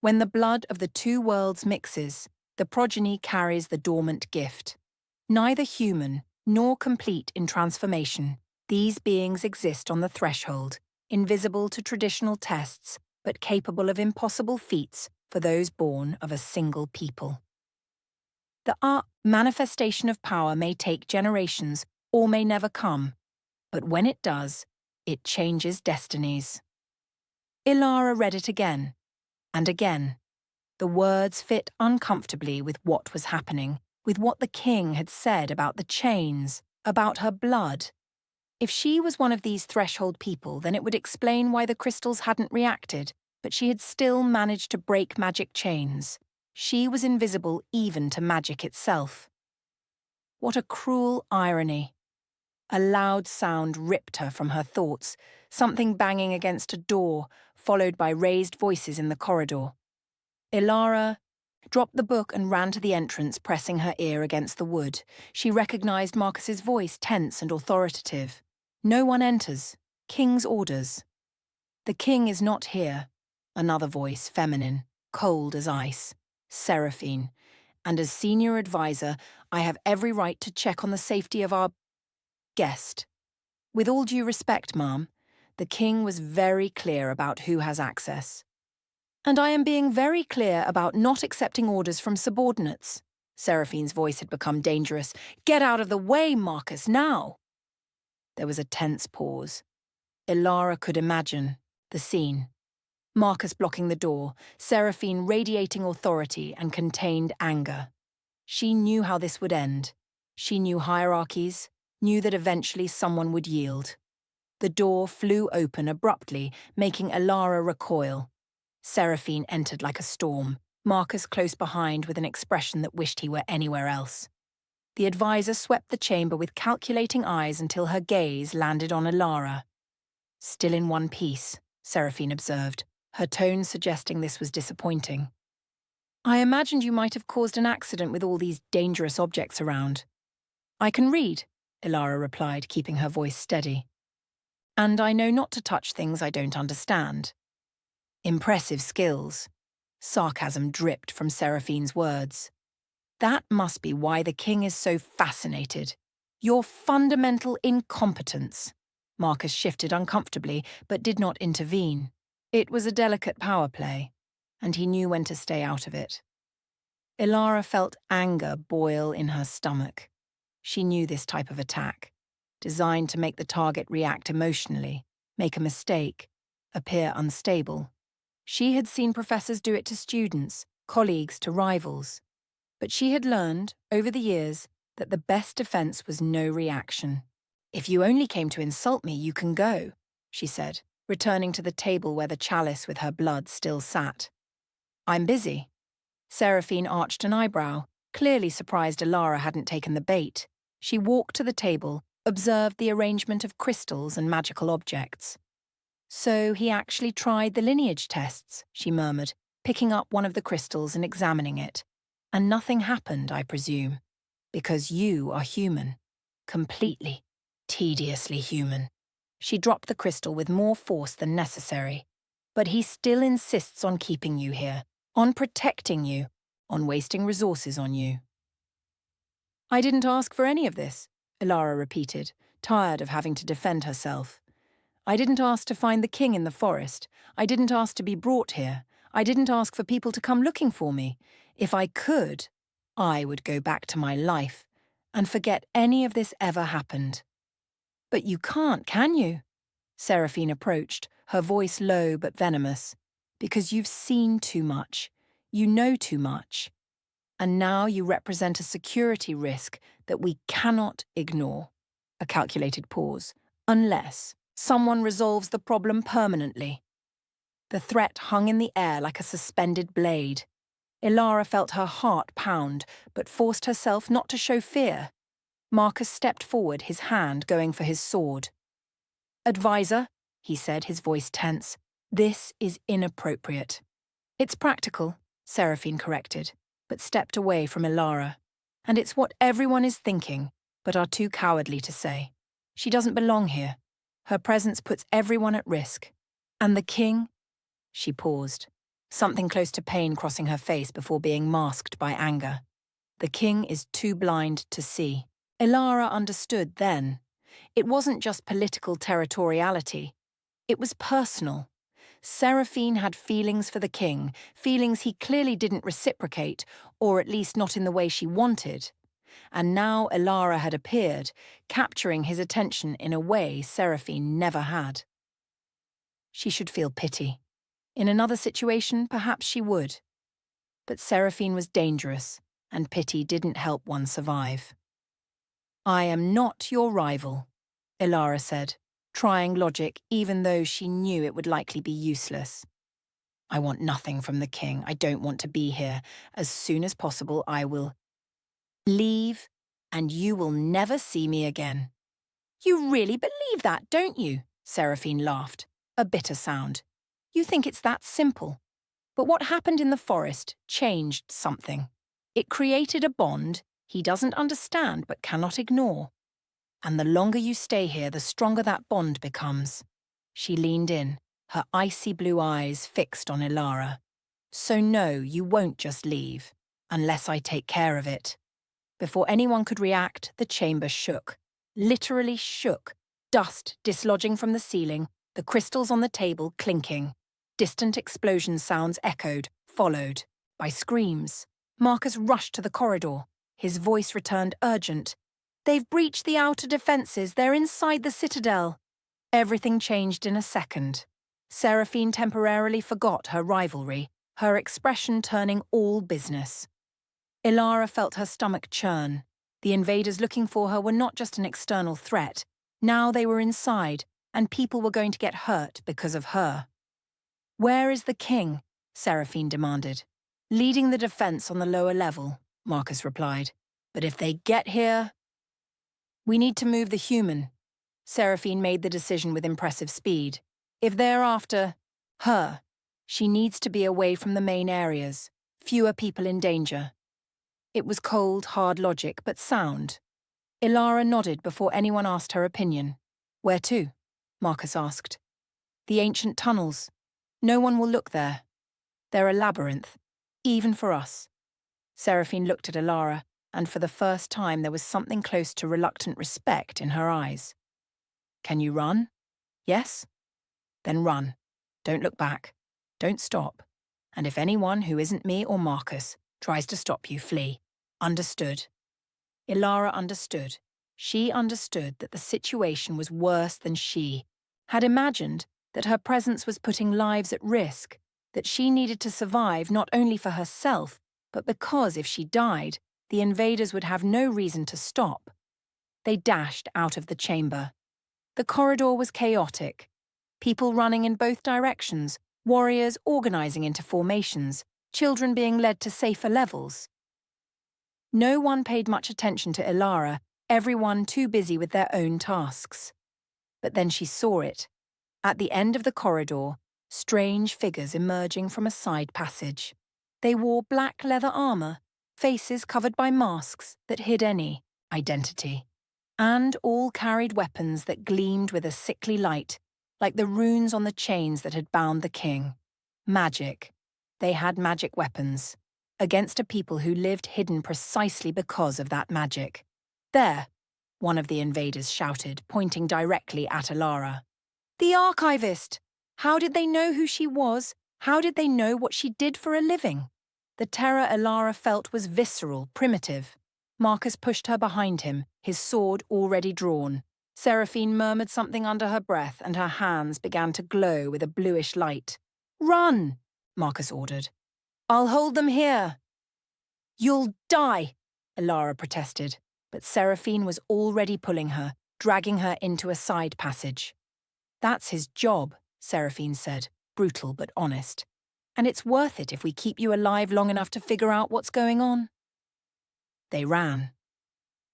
When the blood of the two worlds mixes, the progeny carries the dormant gift. Neither human nor complete in transformation, these beings exist on the threshold, invisible to traditional tests, but capable of impossible feats for those born of a single people. The manifestation of power may take generations or may never come, but when it does, it changes destinies. Ilara read it again, and again. The words fit uncomfortably with what was happening, with what the king had said about the chains, about her blood. If she was one of these threshold people, then it would explain why the crystals hadn't reacted, but she had still managed to break magic chains. She was invisible even to magic itself. What a cruel irony. A loud sound ripped her from her thoughts, something banging against a door, followed by raised voices in the corridor. Ilara dropped the book and ran to the entrance, pressing her ear against the wood. She recognized Marcus's voice, tense and authoritative. "No one enters. King's orders." "The king is not here." Another voice, feminine, cold as ice. "Seraphine. And as senior advisor, I have every right to check on the safety of our guest. With all due respect, ma'am, the king was very clear about who has access. And I am being very clear about not accepting orders from subordinates." Seraphine's voice had become dangerous. "Get out of the way, Marcus, now!" There was a tense pause. Ilara could imagine the scene. Marcus blocking the door, Seraphine radiating authority and contained anger. She knew how this would end. She knew hierarchies, knew that eventually someone would yield. The door flew open abruptly, making Ilara recoil. Seraphine entered like a storm, Marcus close behind with an expression that wished he were anywhere else. The advisor swept the chamber with calculating eyes until her gaze landed on Ilara. "Still in one piece," Seraphine observed, her tone suggesting this was disappointing. "I imagined you might have caused an accident with all these dangerous objects around." "I can read," Ilara replied, keeping her voice steady. "And I know not to touch things I don't understand." Impressive skills. Sarcasm dripped from Seraphine's words. "That must be why the king is so fascinated. Your fundamental incompetence." Marcus shifted uncomfortably, but did not intervene. It was a delicate power play, and he knew when to stay out of it. Ilara felt anger boil in her stomach. She knew this type of attack. designed to make the target react emotionally, make a mistake, appear unstable. She had seen professors do it to students, colleagues to rivals. But she had learned, over the years, that the best defense was no reaction. "If you only came to insult me, you can go," she said, returning to the table where the chalice with her blood still sat. "I'm busy." Seraphine arched an eyebrow, clearly surprised Elara hadn't taken the bait. She walked to the table, observed the arrangement of crystals and magical objects. "So he actually tried the lineage tests," she murmured, picking up one of the crystals and examining it. "And nothing happened, I presume. Because you are human. Completely, tediously human." She dropped the crystal with more force than necessary. "But he still insists on keeping you here, on protecting you, on wasting resources on you." "I didn't ask for any of this," Elara repeated, tired of having to defend herself. "I didn't ask to find the king in the forest. I didn't ask to be brought here. I didn't ask for people to come looking for me. If I could, I would go back to my life and forget any of this ever happened." "But you can't, can you?" Seraphine approached, her voice low but venomous. "Because you've seen too much. You know too much. And now you represent a security risk that we cannot ignore." A calculated pause. "Unless someone resolves the problem permanently." The threat hung in the air like a suspended blade. Elara felt her heart pound, but forced herself not to show fear. Marcus stepped forward, his hand going for his sword. "Advisor," he said, his voice tense, "this is inappropriate." "It's practical," Seraphine corrected, but stepped away from Elara. "And it's what everyone is thinking, but are too cowardly to say. She doesn't belong here. Her presence puts everyone at risk. And the king?" She paused, something close to pain crossing her face before being masked by anger. "The king is too blind to see." Elara understood then. It wasn't just political territoriality. It was personal. Seraphine had feelings for the king, feelings he clearly didn't reciprocate, or at least not in the way she wanted. And now Elara had appeared, capturing his attention in a way Seraphine never had. She should feel pity. In another situation, perhaps she would. But Seraphine was dangerous, and pity didn't help one survive. "I am not your rival," Elara said, trying logic even though she knew it would likely be useless. "I want nothing from the king. I don't want to be here. As soon as possible, I will leave, and you will never see me again." "You really believe that, don't you?" Seraphine laughed, a bitter sound. "You think it's that simple. But what happened in the forest changed something. It created a bond he doesn't understand but cannot ignore. And the longer you stay here, the stronger that bond becomes." She leaned in, her icy blue eyes fixed on Elara. "So no, you won't just leave, unless I take care of it." Before anyone could react, the chamber shook. Literally shook, dust dislodging from the ceiling, the crystals on the table clinking. Distant explosion sounds echoed, followed by screams. Marcus rushed to the corridor. His voice returned urgent. "They've breached the outer defences. They're inside the citadel." Everything changed in a second. Seraphine temporarily forgot her rivalry, her expression turning all business. Elara felt her stomach churn. The invaders looking for her were not just an external threat. Now they were inside, and people were going to get hurt because of her. "Where is the king?" Seraphine demanded. "Leading the defense on the lower level," Marcus replied. "But if they get here—" "We need to move the human." Seraphine made the decision with impressive speed. "If they're after her, she needs to be away from the main areas, fewer people in danger." It was cold, hard logic, but sound. Elara nodded before anyone asked her opinion. "Where to?" Marcus asked. "The ancient tunnels. No one will look there. They're a labyrinth, even for us." Seraphine looked at Elara, and for the first time there was something close to reluctant respect in her eyes. "Can you run? Yes? Then run. Don't look back. Don't stop. And if anyone who isn't me or Marcus tries to stop you, flee. Understood?" Elara understood. She understood that the situation was worse than she had imagined, that her presence was putting lives at risk, that she needed to survive not only for herself, but because if she died, the invaders would have no reason to stop. They dashed out of the chamber. The corridor was chaotic. People running in both directions, warriors organizing into formations, children being led to safer levels. No one paid much attention to Ilara, everyone too busy with their own tasks. But then she saw it. At the end of the corridor, strange figures emerging from a side passage. They wore black leather armor, faces covered by masks that hid any identity. And all carried weapons that gleamed with a sickly light, like the runes on the chains that had bound the king. Magic. They had magic weapons, against a people who lived hidden precisely because of that magic. There, one of the invaders shouted, pointing directly at Ilara. The archivist! How did they know who she was? How did they know what she did for a living? The terror Ilara felt was visceral, primitive. Marcus pushed her behind him, his sword already drawn. Seraphine murmured something under her breath, and her hands began to glow with a bluish light. Run! Marcus ordered. I'll hold them here. You'll die, Ilara protested, but Seraphine was already pulling her, dragging her into a side passage. That's his job, Seraphine said, brutal but honest. And it's worth it if we keep you alive long enough to figure out what's going on. They ran.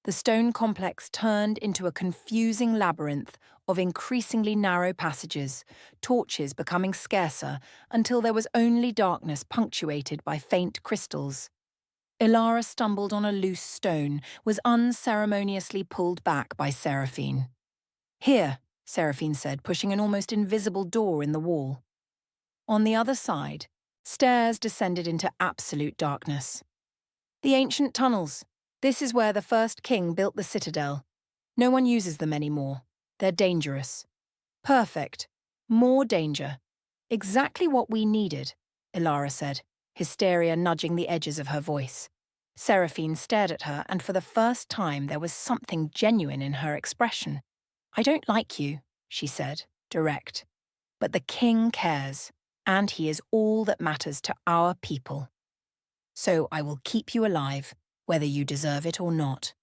The stone complex turned into a confusing labyrinth of increasingly narrow passages, torches becoming scarcer until there was only darkness punctuated by faint crystals. Ilara stumbled on a loose stone, was unceremoniously pulled back by Seraphine. Here, Seraphine said, pushing an almost invisible door in the wall. On the other side, stairs descended into absolute darkness. The ancient tunnels. This is where the first king built the citadel. No one uses them anymore. They're dangerous. Perfect. More danger. Exactly what we needed, Ilara said, hysteria nudging the edges of her voice. Seraphine stared at her, and for the first time there was something genuine in her expression. I don't like you, she said, direct. But the king cares, and he is all that matters to our people. So I will keep you alive, whether you deserve it or not.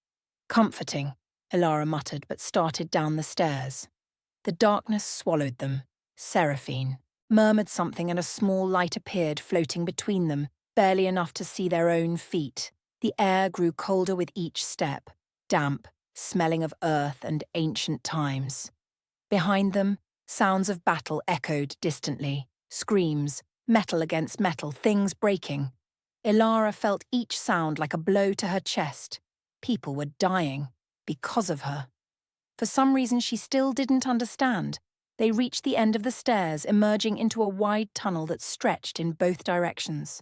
Comforting, Ilara muttered, but started down the stairs. The darkness swallowed them. Seraphine murmured something, and a small light appeared floating between them, barely enough to see their own feet. The air grew colder with each step, damp, smelling of earth and ancient times. Behind them, sounds of battle echoed distantly, screams, metal against metal, things breaking. Ilara felt each sound like a blow to her chest. People were dying because of her. For some reason she still didn't understand. They reached the end of the stairs, emerging into a wide tunnel that stretched in both directions.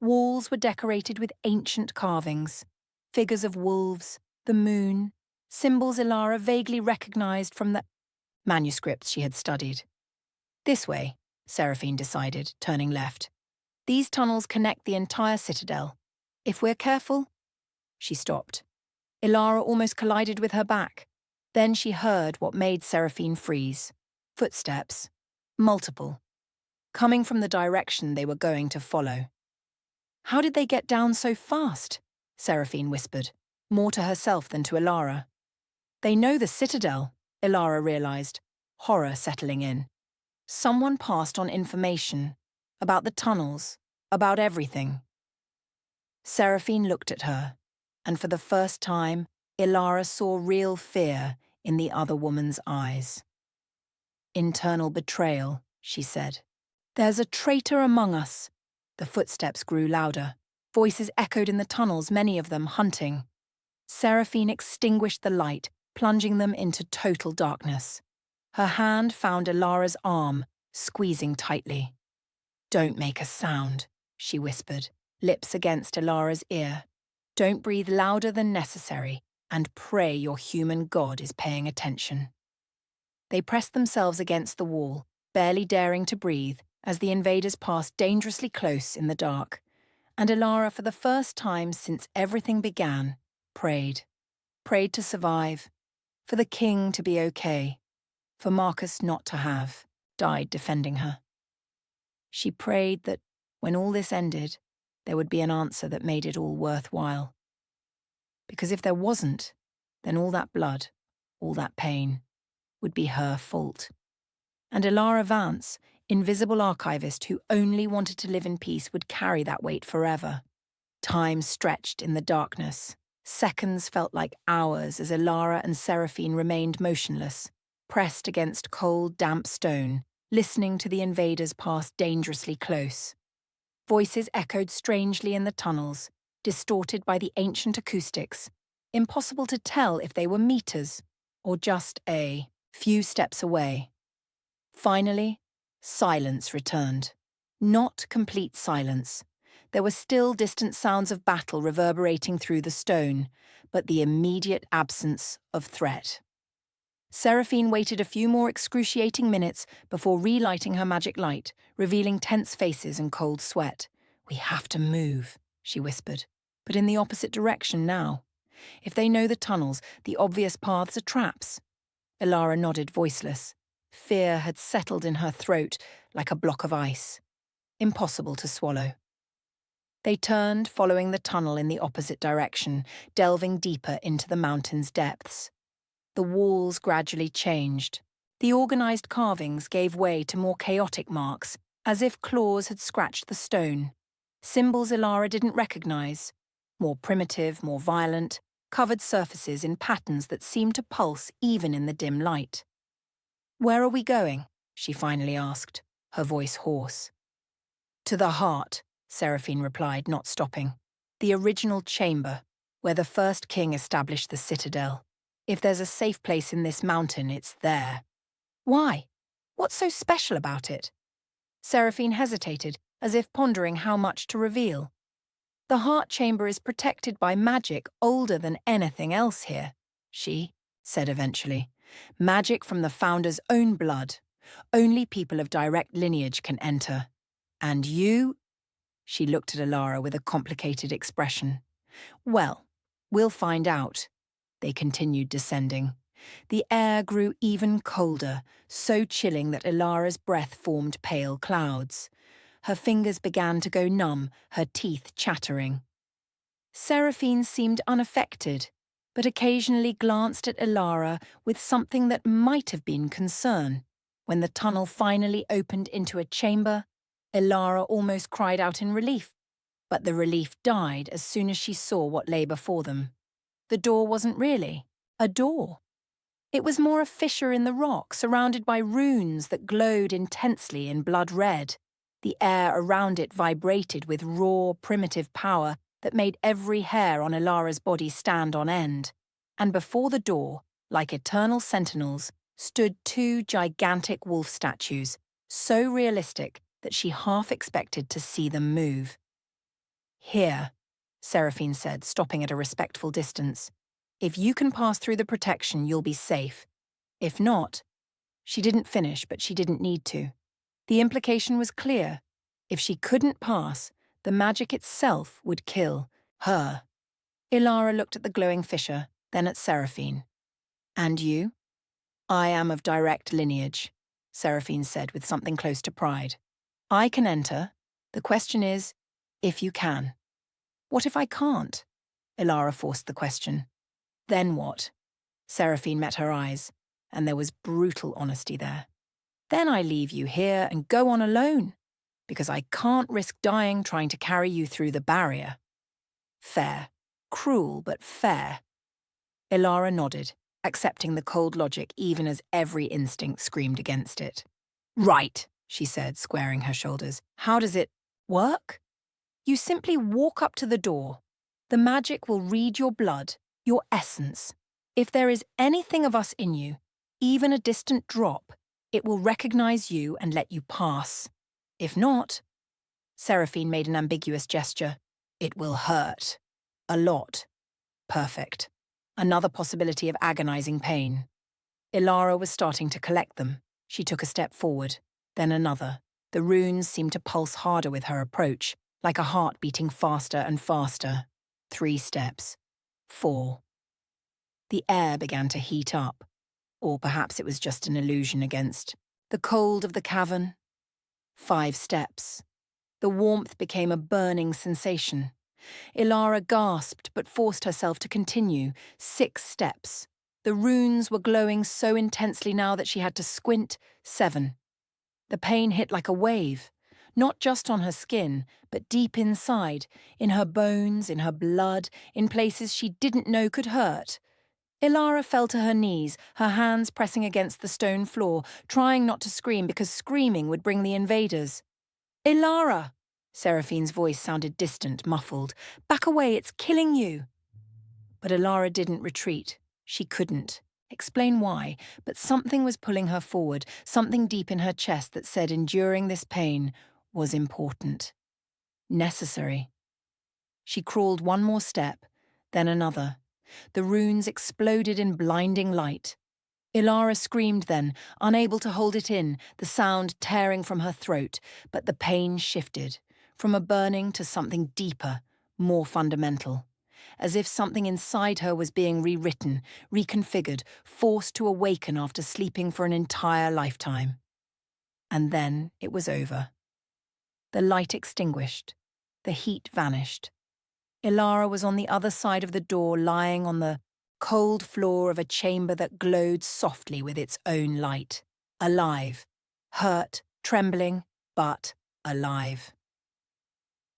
Walls were decorated with ancient carvings, figures of wolves, the moon, symbols Ilara vaguely recognized from the manuscripts she had studied. This way, Seraphine decided, turning left. These tunnels connect the entire citadel. If we're careful... She stopped. Ilara almost collided with her back. Then she heard what made Seraphine freeze. Footsteps. Multiple. Coming from the direction they were going to follow. How did they get down so fast? Seraphine whispered, more to herself than to Ilara. They know the citadel, Ilara realized, horror settling in. Someone passed on information. About the tunnels, about everything. Seraphine looked at her, and for the first time, Ilara saw real fear in the other woman's eyes. Internal betrayal, she said. There's a traitor among us. The footsteps grew louder. Voices echoed in the tunnels, many of them hunting. Seraphine extinguished the light, plunging them into total darkness. Her hand found Ilara's arm, squeezing tightly. Don't make a sound, she whispered, lips against Ilara's ear. Don't breathe louder than necessary, and pray your human god is paying attention. They pressed themselves against the wall, barely daring to breathe, as the invaders passed dangerously close in the dark. And Ilara, for the first time since everything began, prayed. prayed to survive, for the king to be okay, for Marcus not to have died defending her. She prayed that, when all this ended, there would be an answer that made it all worthwhile. Because if there wasn't, then all that blood, all that pain, would be her fault. And Ilara Vance, invisible archivist who only wanted to live in peace, would carry that weight forever. Time stretched in the darkness. Seconds felt like hours as Ilara and Seraphine remained motionless, pressed against cold, damp stone, listening to the invaders pass dangerously close. Voices echoed strangely in the tunnels, distorted by the ancient acoustics, impossible to tell if they were meters or just a few steps away. Finally, silence returned. Not complete silence. There were still distant sounds of battle reverberating through the stone, but the immediate absence of threat. Seraphine waited a few more excruciating minutes before relighting her magic light, revealing tense faces and cold sweat. "We have to move," she whispered, "but in the opposite direction now. If they know the tunnels, the obvious paths are traps." Ilara nodded, voiceless. Fear had settled in her throat like a block of ice. Impossible to swallow. They turned, following the tunnel in the opposite direction, delving deeper into the mountain's depths. The walls gradually changed. The organized carvings gave way to more chaotic marks, as if claws had scratched the stone. Symbols Ilara didn't recognize. More primitive, more violent, covered surfaces in patterns that seemed to pulse even in the dim light. "Where are we going?" she finally asked, her voice hoarse. "To the heart," Seraphine replied, not stopping. "The original chamber, where the first king established the citadel. If there's a safe place in this mountain, it's there." "Why? What's so special about it?" Seraphine hesitated, as if pondering how much to reveal. "The heart chamber is protected by magic older than anything else here," she said eventually. "Magic from the founder's own blood. Only people of direct lineage can enter. And you?" She looked at Ilara with a complicated expression. "Well, we'll find out." They continued descending. The air grew even colder, so chilling that Ilara's breath formed pale clouds. Her fingers began to go numb, her teeth chattering. Seraphine seemed unaffected, but occasionally glanced at Ilara with something that might have been concern. When the tunnel finally opened into a chamber, Ilara almost cried out in relief, but the relief died as soon as she saw what lay before them. The door wasn't really a door. It was more a fissure in the rock, surrounded by runes that glowed intensely in blood red. The air around it vibrated with raw, primitive power that made every hair on Ilara's body stand on end. And before the door, like eternal sentinels, stood two gigantic wolf statues, so realistic that she half expected to see them move. "Here," Seraphine said, stopping at a respectful distance. "If you can pass through the protection, you'll be safe. If not..." She didn't finish, but she didn't need to. The implication was clear. If she couldn't pass, the magic itself would kill her. Ilara looked at the glowing fissure, then at Seraphine. "And you?" "I am of direct lineage," Seraphine said with something close to pride. "I can enter. The question is, if you can." "What if I can't?" Ilara forced the question. "Then what?" Seraphine met her eyes, and there was brutal honesty there. "Then I leave you here and go on alone, because I can't risk dying trying to carry you through the barrier." Fair. Cruel, but fair. Ilara nodded, accepting the cold logic even as every instinct screamed against it. "Right," she said, squaring her shoulders. "How does it work? You simply walk up to the door. The magic will read your blood, your essence. If there is anything of us in you, even a distant drop, it will recognize you and let you pass. If not..." Seraphine made an ambiguous gesture. "It will hurt. A lot." Perfect. Another possibility of agonizing pain. Ilara was starting to collect them. She took a step forward, then another. The runes seemed to pulse harder with her approach, like a heart beating faster and faster. 3 steps. 4. The air began to heat up, or perhaps it was just an illusion against the cold of the cavern. 5 steps. The warmth became a burning sensation. Ilara gasped but forced herself to continue. 6 steps. The runes were glowing so intensely now that she had to squint. 7. The pain hit like a wave, not just on her skin, but deep inside, in her bones, in her blood, in places she didn't know could hurt. Ilara fell to her knees, her hands pressing against the stone floor, trying not to scream because screaming would bring the invaders. "Ilara!" Seraphine's voice sounded distant, muffled. "Back away, it's killing you!" But Ilara didn't retreat. She couldn't. Explain why, but something was pulling her forward, something deep in her chest that said enduring this pain was important. Necessary. She crawled one more step, then another. The runes exploded in blinding light. Ilara screamed then, unable to hold it in, the sound tearing from her throat, but the pain shifted, from a burning to something deeper, more fundamental. As if something inside her was being rewritten, reconfigured, forced to awaken after sleeping for an entire lifetime. And then it was over. The light extinguished. The heat vanished. Ilara was on the other side of the door, lying on the cold floor of a chamber that glowed softly with its own light. Alive. Hurt, trembling, but alive.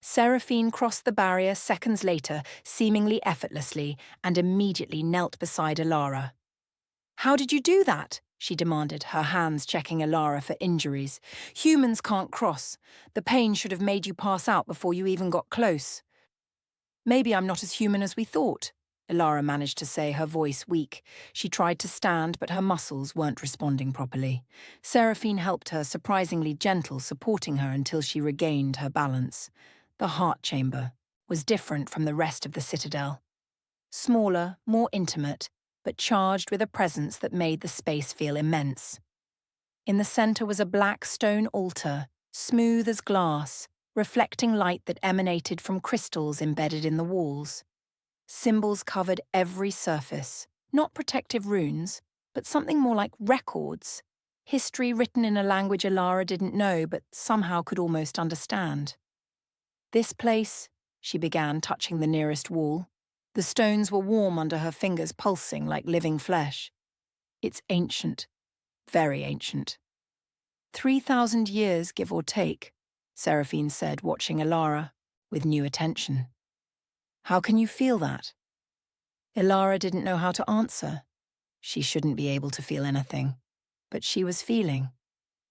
Seraphine crossed the barrier seconds later, seemingly effortlessly, and immediately knelt beside Ilara. "How did you do that?" she demanded, her hands checking Ilara for injuries. "Humans can't cross. The pain should have made you pass out before you even got close." "Maybe I'm not as human as we thought," Ilara managed to say, her voice weak. She tried to stand, but her muscles weren't responding properly. Seraphine helped her, surprisingly gentle, supporting her until she regained her balance. The heart chamber was different from the rest of the citadel. Smaller, more intimate, but charged with a presence that made the space feel immense. In the center was a black stone altar, smooth as glass, reflecting light that emanated from crystals embedded in the walls. Symbols covered every surface, not protective runes, but something more like records, history written in a language Ilara didn't know but somehow could almost understand. "This place," she began, touching the nearest wall. The stones were warm under her fingers, pulsing like living flesh. "It's ancient, very ancient." 3,000 years, give or take, Seraphine said, watching Ilara with new attention. "How can you feel that?" Ilara didn't know how to answer. She shouldn't be able to feel anything, but she was feeling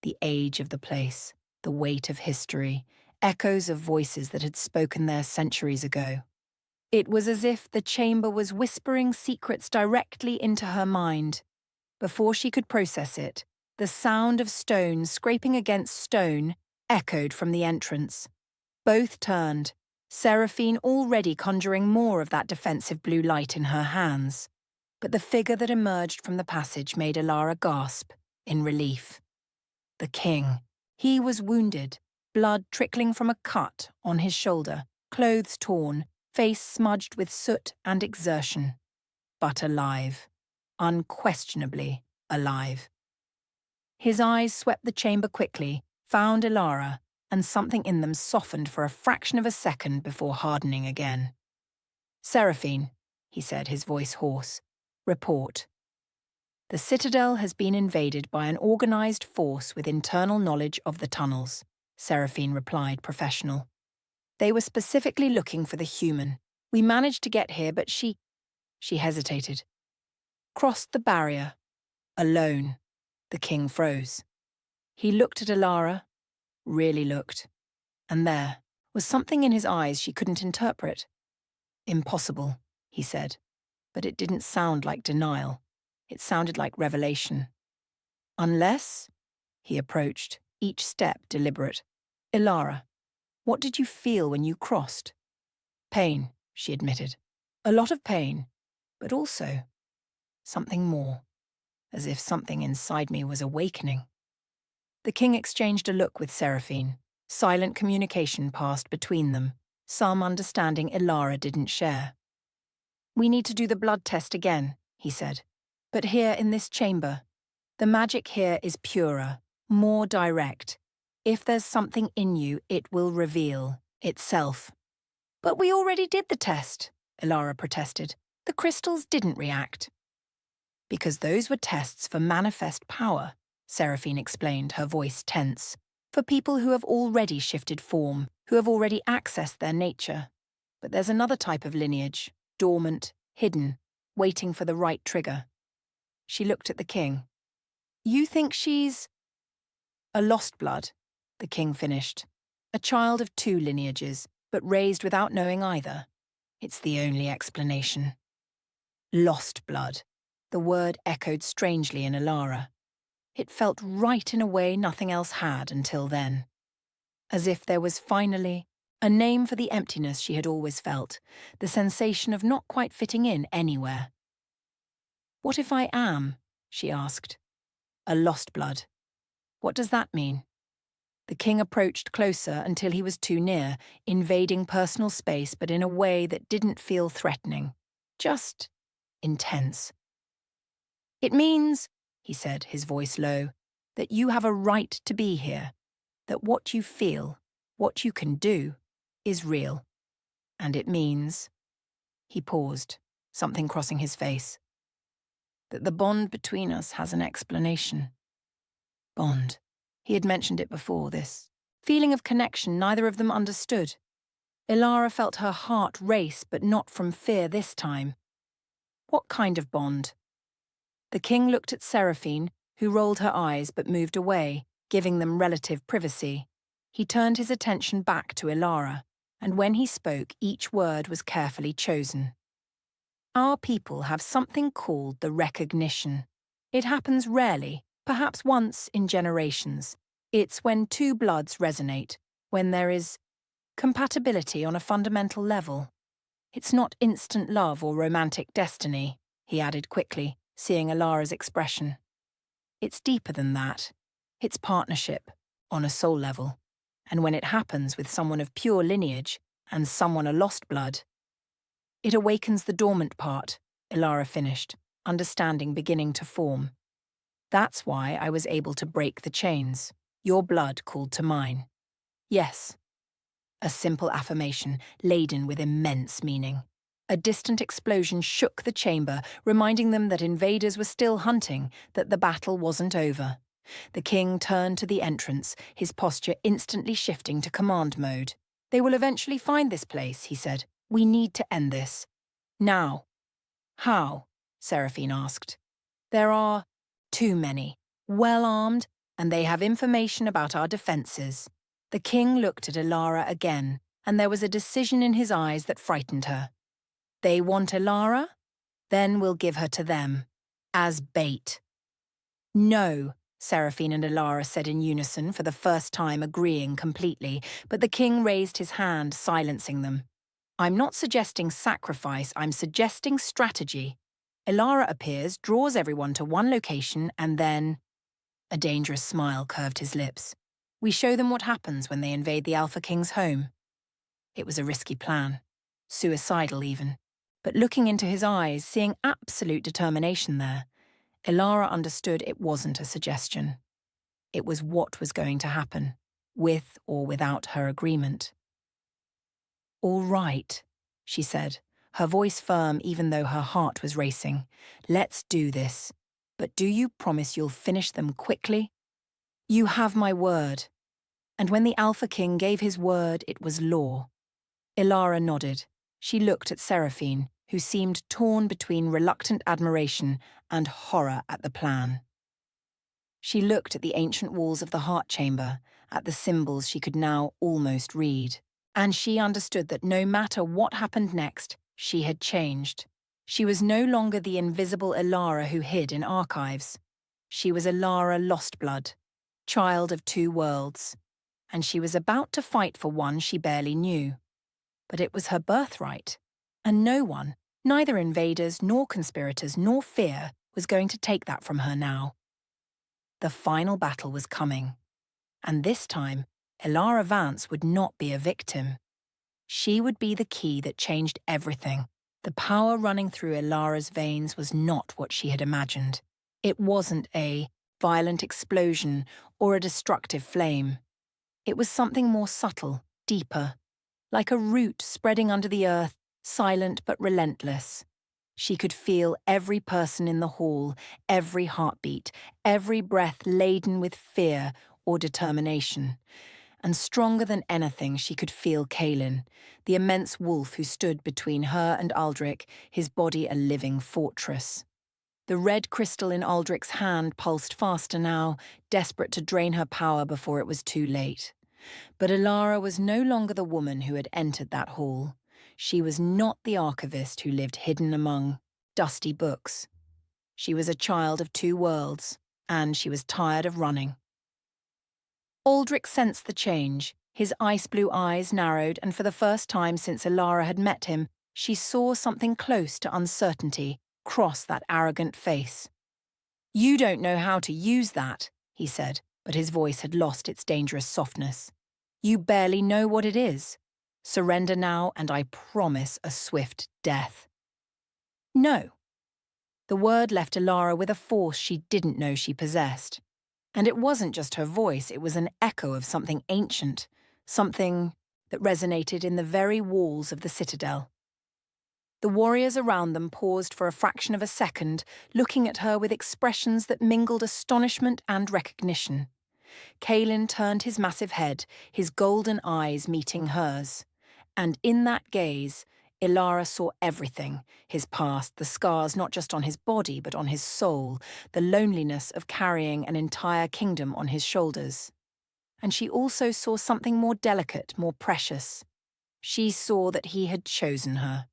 the age of the place, the weight of history, echoes of voices that had spoken there centuries ago. It was as if the chamber was whispering secrets directly into her mind. Before she could process it, the sound of stone scraping against stone echoed from the entrance. Both turned, Seraphine already conjuring more of that defensive blue light in her hands. But the figure that emerged from the passage made Ilara gasp in relief. The king. He was wounded, blood trickling from a cut on his shoulder, clothes torn, face smudged with soot and exertion. But alive. Unquestionably alive. His eyes swept the chamber quickly, found Ilara, and something in them softened for a fraction of a second before hardening again. "Seraphine," he said, his voice hoarse, "report." "The citadel has been invaded by an organized force with internal knowledge of the tunnels," Seraphine replied, professional. "They were specifically looking for the human. We managed to get here, but she hesitated. Crossed the barrier. Alone." The king froze. He looked at Ilara, really looked, and there was something in his eyes she couldn't interpret. "Impossible," he said, but it didn't sound like denial. It sounded like revelation. "Unless?" He approached, each step deliberate. "Ilara, what did you feel when you crossed?" "Pain," she admitted. "A lot of pain, but also something more, as if something inside me was awakening." The king exchanged a look with Seraphine. Silent communication passed between them, some understanding Ilara didn't share. "We need to do the blood test again," he said. "But here in this chamber, the magic here is purer, more direct. If there's something in you, it will reveal itself." "But we already did the test," Ilara protested. "The crystals didn't react." "Because those were tests for manifest power," Seraphine explained, her voice tense. "For people who have already shifted form, who have already accessed their nature. But there's another type of lineage, dormant, hidden, waiting for the right trigger." She looked at the king. "You think she's—" "A lost blood," the king finished. "A child of two lineages, but raised without knowing either. It's the only explanation." Lost blood. The word echoed strangely in Ilara. It felt right in a way nothing else had until then. As if there was finally a name for the emptiness she had always felt, the sensation of not quite fitting in anywhere. "What if I am?" she asked. "A lost blood. What does that mean?" The king approached closer until he was too near, invading personal space but in a way that didn't feel threatening, just intense. "It means," he said, his voice low, "that you have a right to be here, that what you feel, what you can do, is real. And it means—" he paused, something crossing his face, "that the bond between us has an explanation." Bond. He had mentioned it before, this feeling of connection neither of them understood. Ilara felt her heart race, but not from fear this time. What kind of bond? The king looked at Seraphine, who rolled her eyes but moved away, giving them relative privacy. He turned his attention back to Ilara, and when he spoke, each word was carefully chosen. "Our people have something called the recognition. It happens rarely, perhaps once in generations. It's when two bloods resonate, when there is compatibility on a fundamental level. It's not instant love or romantic destiny," he added quickly, seeing Ilara's expression. "It's deeper than that. It's partnership, on a soul level. And when it happens with someone of pure lineage and someone a lost blood, it awakens the dormant part," Ilara finished, understanding beginning to form. "That's why I was able to break the chains. Your blood called to mine." "Yes." A simple affirmation, laden with immense meaning. A distant explosion shook the chamber, reminding them that invaders were still hunting, that the battle wasn't over. The king turned to the entrance, his posture instantly shifting to command mode. "They will eventually find this place," he said. "We need to end this. Now." "How?" Seraphine asked. "There are too many, well-armed, and they have information about our defences." The king looked at Ilara again, and there was a decision in his eyes that frightened her. "They want Ilara? Then we'll give her to them. As bait." "No," Seraphine and Ilara said in unison, for the first time agreeing completely, but the king raised his hand, silencing them. "I'm not suggesting sacrifice, I'm suggesting strategy. Ilara appears, draws everyone to one location, and then—" A dangerous smile curved his lips. "We show them what happens when they invade the Alpha King's home." It was a risky plan. Suicidal, even. But looking into his eyes, seeing absolute determination there, Ilara understood it wasn't a suggestion. It was what was going to happen, with or without her agreement. "All right," she said, her voice firm even though her heart was racing. "Let's do this. But do you promise you'll finish them quickly?" "You have my word." And when the Alpha King gave his word, it was law. Ilara nodded. She looked at Seraphine, who seemed torn between reluctant admiration and horror at the plan. She looked at the ancient walls of the heart chamber, at the symbols she could now almost read. And she understood that no matter what happened next, she had changed. She was no longer the invisible Ilara who hid in archives. She was Ilara Lostblood, child of two worlds. And she was about to fight for one she barely knew. But it was her birthright, and no one, neither invaders nor conspirators nor fear, was going to take that from her now. The final battle was coming, and this time, Ilara Vance would not be a victim. She would be the key that changed everything, The power running through Ilara's veins was not what she had imagined. It wasn't a violent explosion or a destructive flame. It was something more subtle, deeper, like a root spreading under the earth, silent but relentless. She could feel every person in the hall, every heartbeat, every breath laden with fear or determination. And stronger than anything, she could feel Kaelin, the immense wolf who stood between her and Aldrich, his body a living fortress. The red crystal in Aldrich's hand pulsed faster now, desperate to drain her power before it was too late. But Ilara was no longer the woman who had entered that hall. She was not the archivist who lived hidden among dusty books. She was a child of two worlds, and she was tired of running. Aldrich sensed the change. His ice-blue eyes narrowed, and for the first time since Ilara had met him, she saw something close to uncertainty cross that arrogant face. "You don't know how to use that," he said, but his voice had lost its dangerous softness. "You barely know what it is. Surrender now, and I promise a swift death." "No." The word left Ilara with a force she didn't know she possessed. And it wasn't just her voice, it was an echo of something ancient, something that resonated in the very walls of the citadel. The warriors around them paused for a fraction of a second, looking at her with expressions that mingled astonishment and recognition. Kaelin turned his massive head, his golden eyes meeting hers. And in that gaze, Ilara saw everything, his past, the scars not just on his body but on his soul, the loneliness of carrying an entire kingdom on his shoulders. And she also saw something more delicate, more precious. She saw that he had chosen her.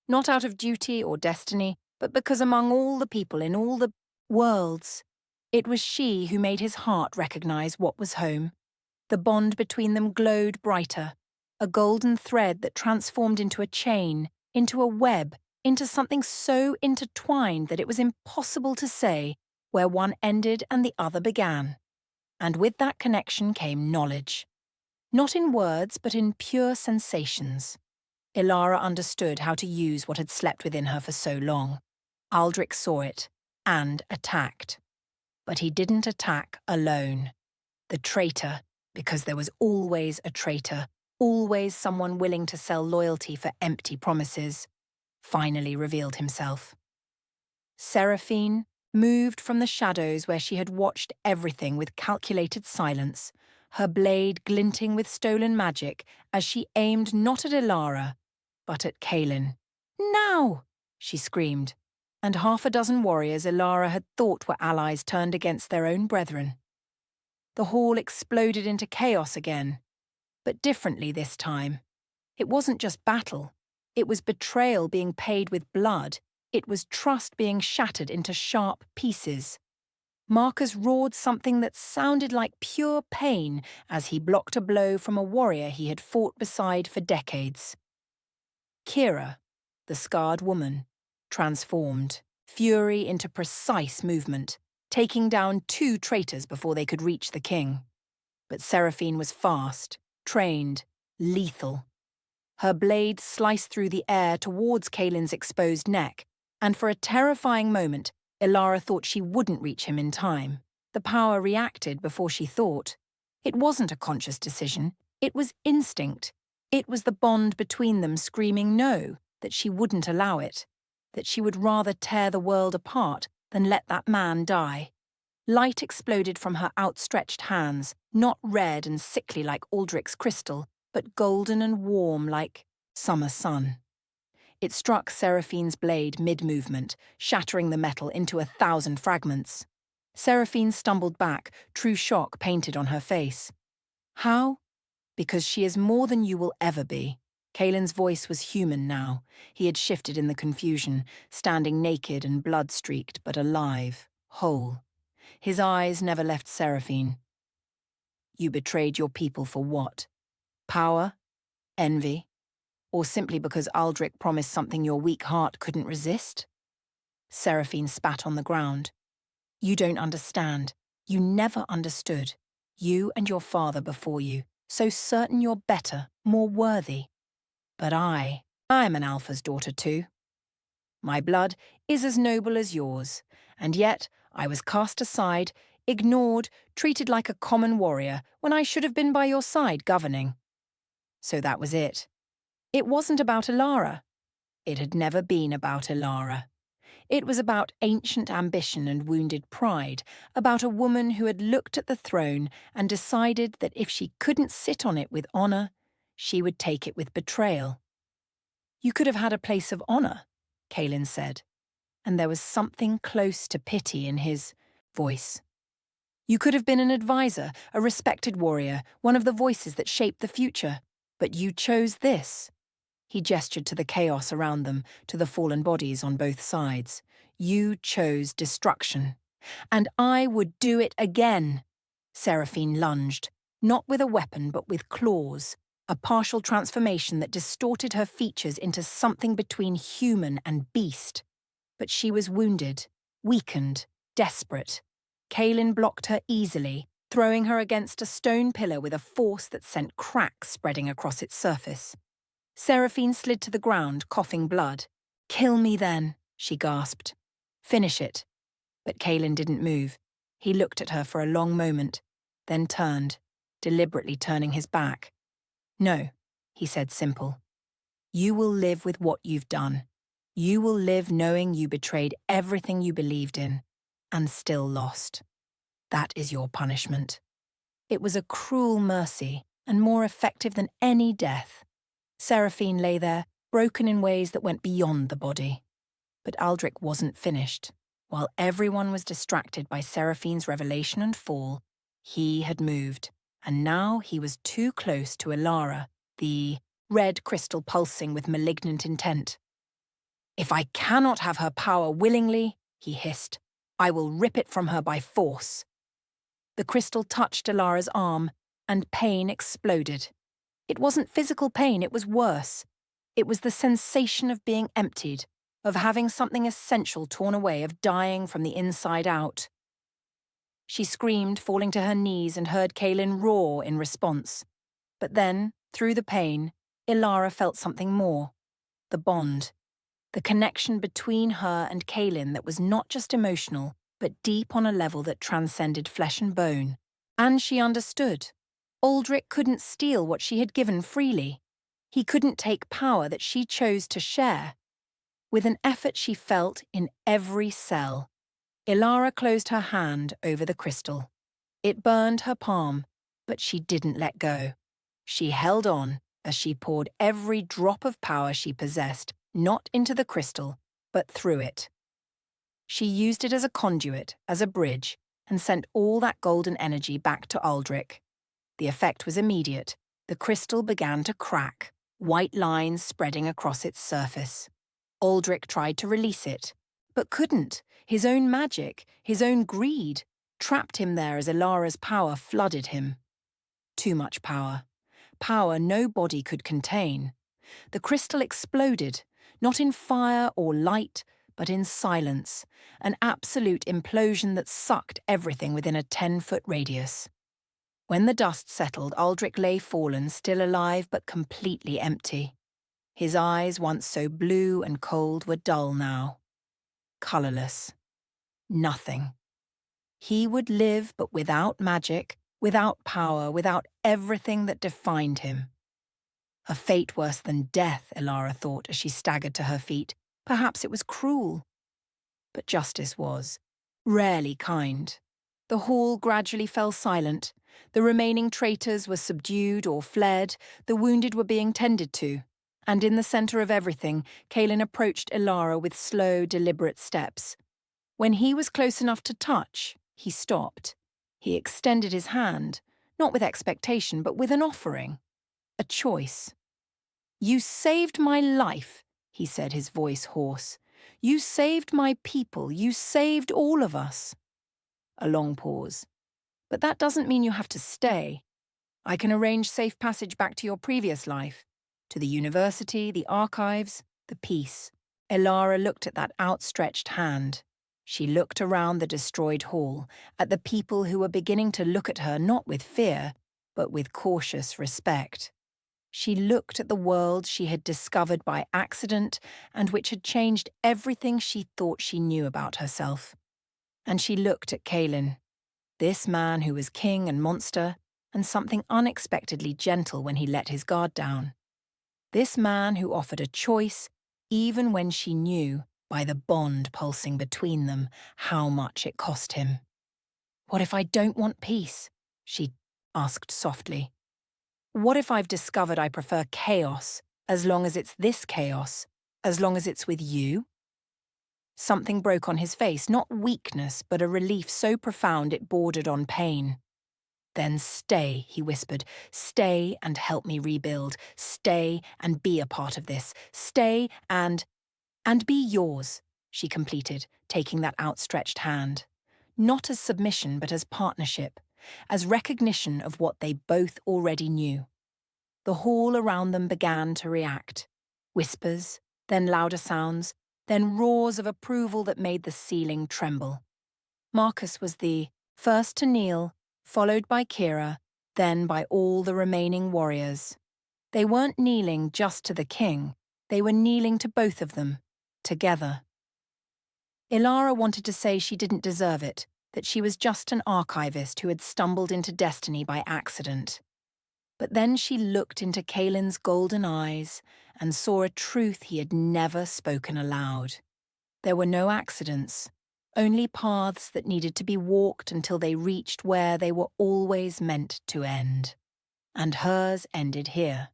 Not out of duty or destiny, but because among all the people in all the worlds, it was she who made his heart recognize what was home. The bond between them glowed brighter, a golden thread that transformed into a chain, into a web, into something so intertwined that it was impossible to say where one ended and the other began. And with that connection came knowledge. Not in words, but in pure sensations. Ilara understood how to use what had slept within her for so long. Aldrich saw it, and attacked. But he didn't attack alone. The traitor, because there was always a traitor, always someone willing to sell loyalty for empty promises, finally revealed himself. Seraphine moved from the shadows where she had watched everything with calculated silence, her blade glinting with stolen magic as she aimed not at Ilara, but at Kaelin. "Now!" she screamed, and half a dozen warriors Ilara had thought were allies turned against their own brethren. The hall exploded into chaos again, but differently this time. It wasn't just battle. It was betrayal being paid with blood. It was trust being shattered into sharp pieces. Marcus roared something that sounded like pure pain as he blocked a blow from a warrior he had fought beside for decades. Kira, the scarred woman, transformed, fury into precise movement, taking down 2 traitors before they could reach the king. But Seraphine was fast, trained, lethal. Her blade sliced through the air towards Kaelin's exposed neck, and for a terrifying moment, Ilara thought she wouldn't reach him in time. The power reacted before she thought. It wasn't a conscious decision. It was instinct. It was the bond between them screaming no, that she wouldn't allow it, that she would rather tear the world apart than let that man die. Light exploded from her outstretched hands, not red and sickly like Aldrich's crystal, but golden and warm like summer sun. It struck Seraphine's blade mid-movement, shattering the metal into 1,000 fragments. Seraphine stumbled back, true shock painted on her face. How? Because she is more than you will ever be. Kaelin's voice was human now. He had shifted in the confusion, standing naked and blood-streaked, but alive, whole. His eyes never left Seraphine. You betrayed your people for what? Power? Envy? Or simply because Aldrich promised something your weak heart couldn't resist? Seraphine spat on the ground. You don't understand. You never understood. You and your father before you, so certain you're better, more worthy. But I I'm an alpha's daughter too. My blood is as noble as yours, and yet I was cast aside, ignored, treated like a common warrior when I should have been by your side governing. So that was it. It wasn't about Ilara. It had never been about Ilara. It was about ancient ambition and wounded pride, about a woman who had looked at the throne and decided that if she couldn't sit on it with honor, she would take it with betrayal. You could have had a place of honor, Kaelin said, and there was something close to pity in his voice. You could have been an advisor, a respected warrior, one of the voices that shaped the future, but you chose this. He gestured to the chaos around them, to the fallen bodies on both sides. You chose destruction. And I would do it again. Seraphine lunged, not with a weapon but with claws, a partial transformation that distorted her features into something between human and beast. But she was wounded, weakened, desperate. Kaelin blocked her easily, throwing her against a stone pillar with a force that sent cracks spreading across its surface. Seraphine slid to the ground, coughing blood. "Kill me then," she gasped. "Finish it." But Kaelin didn't move. He looked at her for a long moment, then turned, deliberately turning his back. "No," he said, simple. "You will live with what you've done. You will live knowing you betrayed everything you believed in, and still lost. That is your punishment." It was a cruel mercy, and more effective than any death. Seraphine lay there, broken in ways that went beyond the body. But Aldrich wasn't finished. While everyone was distracted by Seraphine's revelation and fall, he had moved, and now he was too close to Ilara, the red crystal pulsing with malignant intent. "If I cannot have her power willingly," he hissed, "I will rip it from her by force." The crystal touched Ilara's arm, and pain exploded. It wasn't physical pain, it was worse. It was the sensation of being emptied, of having something essential torn away, of dying from the inside out. She screamed, falling to her knees, and heard Kaelin roar in response. But then, through the pain, Ilara felt something more. The bond. The connection between her and Kaelin that was not just emotional, but deep on a level that transcended flesh and bone. And she understood. Aldrich couldn't steal what she had given freely. He couldn't take power that she chose to share. With an effort she felt in every cell, Ilara closed her hand over the crystal. It burned her palm, but she didn't let go. She held on as she poured every drop of power she possessed, not into the crystal, but through it. She used it as a conduit, as a bridge, and sent all that golden energy back to Aldrich. The effect was immediate. The crystal began to crack, white lines spreading across its surface. Aldrich tried to release it, but couldn't. His own magic, his own greed, trapped him there as Ilara's power flooded him. Too much power. Power no body could contain. The crystal exploded, not in fire or light, but in silence, an absolute implosion that sucked everything within a 10-foot radius. When the dust settled, Aldrich lay fallen, still alive but completely empty. His eyes, once so blue and cold, were dull now. Colourless. Nothing. He would live, but without magic, without power, without everything that defined him. A fate worse than death, Ilara thought as she staggered to her feet. Perhaps it was cruel. But justice was. Rarely kind. The hall gradually fell silent. The remaining traitors were subdued or fled. The wounded were being tended to. And in the centre of everything, Kaelin approached Ilara with slow, deliberate steps. When he was close enough to touch, he stopped. He extended his hand, not with expectation, but with an offering. A choice. "You saved my life," he said, his voice hoarse. "You saved my people. You saved all of us." A long pause. "But that doesn't mean you have to stay. I can arrange safe passage back to your previous life, to the university, the archives, the peace." Ilara looked at that outstretched hand. She looked around the destroyed hall, at the people who were beginning to look at her not with fear, but with cautious respect. She looked at the world she had discovered by accident and which had changed everything she thought she knew about herself. And she looked at Kaelin, this man who was king and monster, and something unexpectedly gentle when he let his guard down. This man who offered a choice, even when she knew, by the bond pulsing between them, how much it cost him. "What if I don't want peace?" she asked softly. "What if I've discovered I prefer chaos, as long as it's this chaos, as long as it's with you?" Something broke on his face, not weakness, but a relief so profound it bordered on pain. "Then stay," he whispered. "Stay and help me rebuild. Stay and be a part of this. Stay and be yours," she completed, taking that outstretched hand. Not as submission, but as partnership, as recognition of what they both already knew. The hall around them began to react. Whispers, then louder sounds, then roars of approval that made the ceiling tremble. Marcus was the first to kneel, followed by Kira, then by all the remaining warriors. They weren't kneeling just to the king, they were kneeling to both of them, together. Ilara wanted to say she didn't deserve it, that she was just an archivist who had stumbled into destiny by accident. But then she looked into Kaelin's golden eyes and saw a truth he had never spoken aloud. There were no accidents, only paths that needed to be walked until they reached where they were always meant to end. And hers ended here.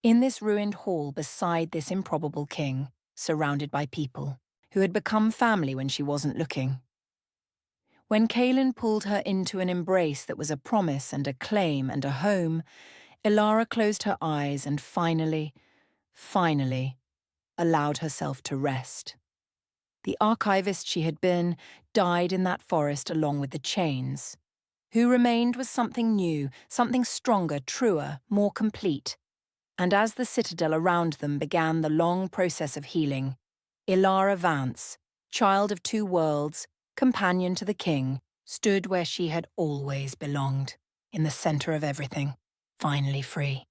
In this ruined hall beside this improbable king, surrounded by people, who had become family when she wasn't looking. When Kaelin pulled her into an embrace that was a promise and a claim and a home, Ilara closed her eyes and finally, allowed herself to rest. The archivist she had been died in that forest along with the chains. Who remained was something new, something stronger, truer, more complete. And as the citadel around them began the long process of healing, Ilara Vance, child of two worlds, companion to the king, stood where she had always belonged, in the center of everything, finally free.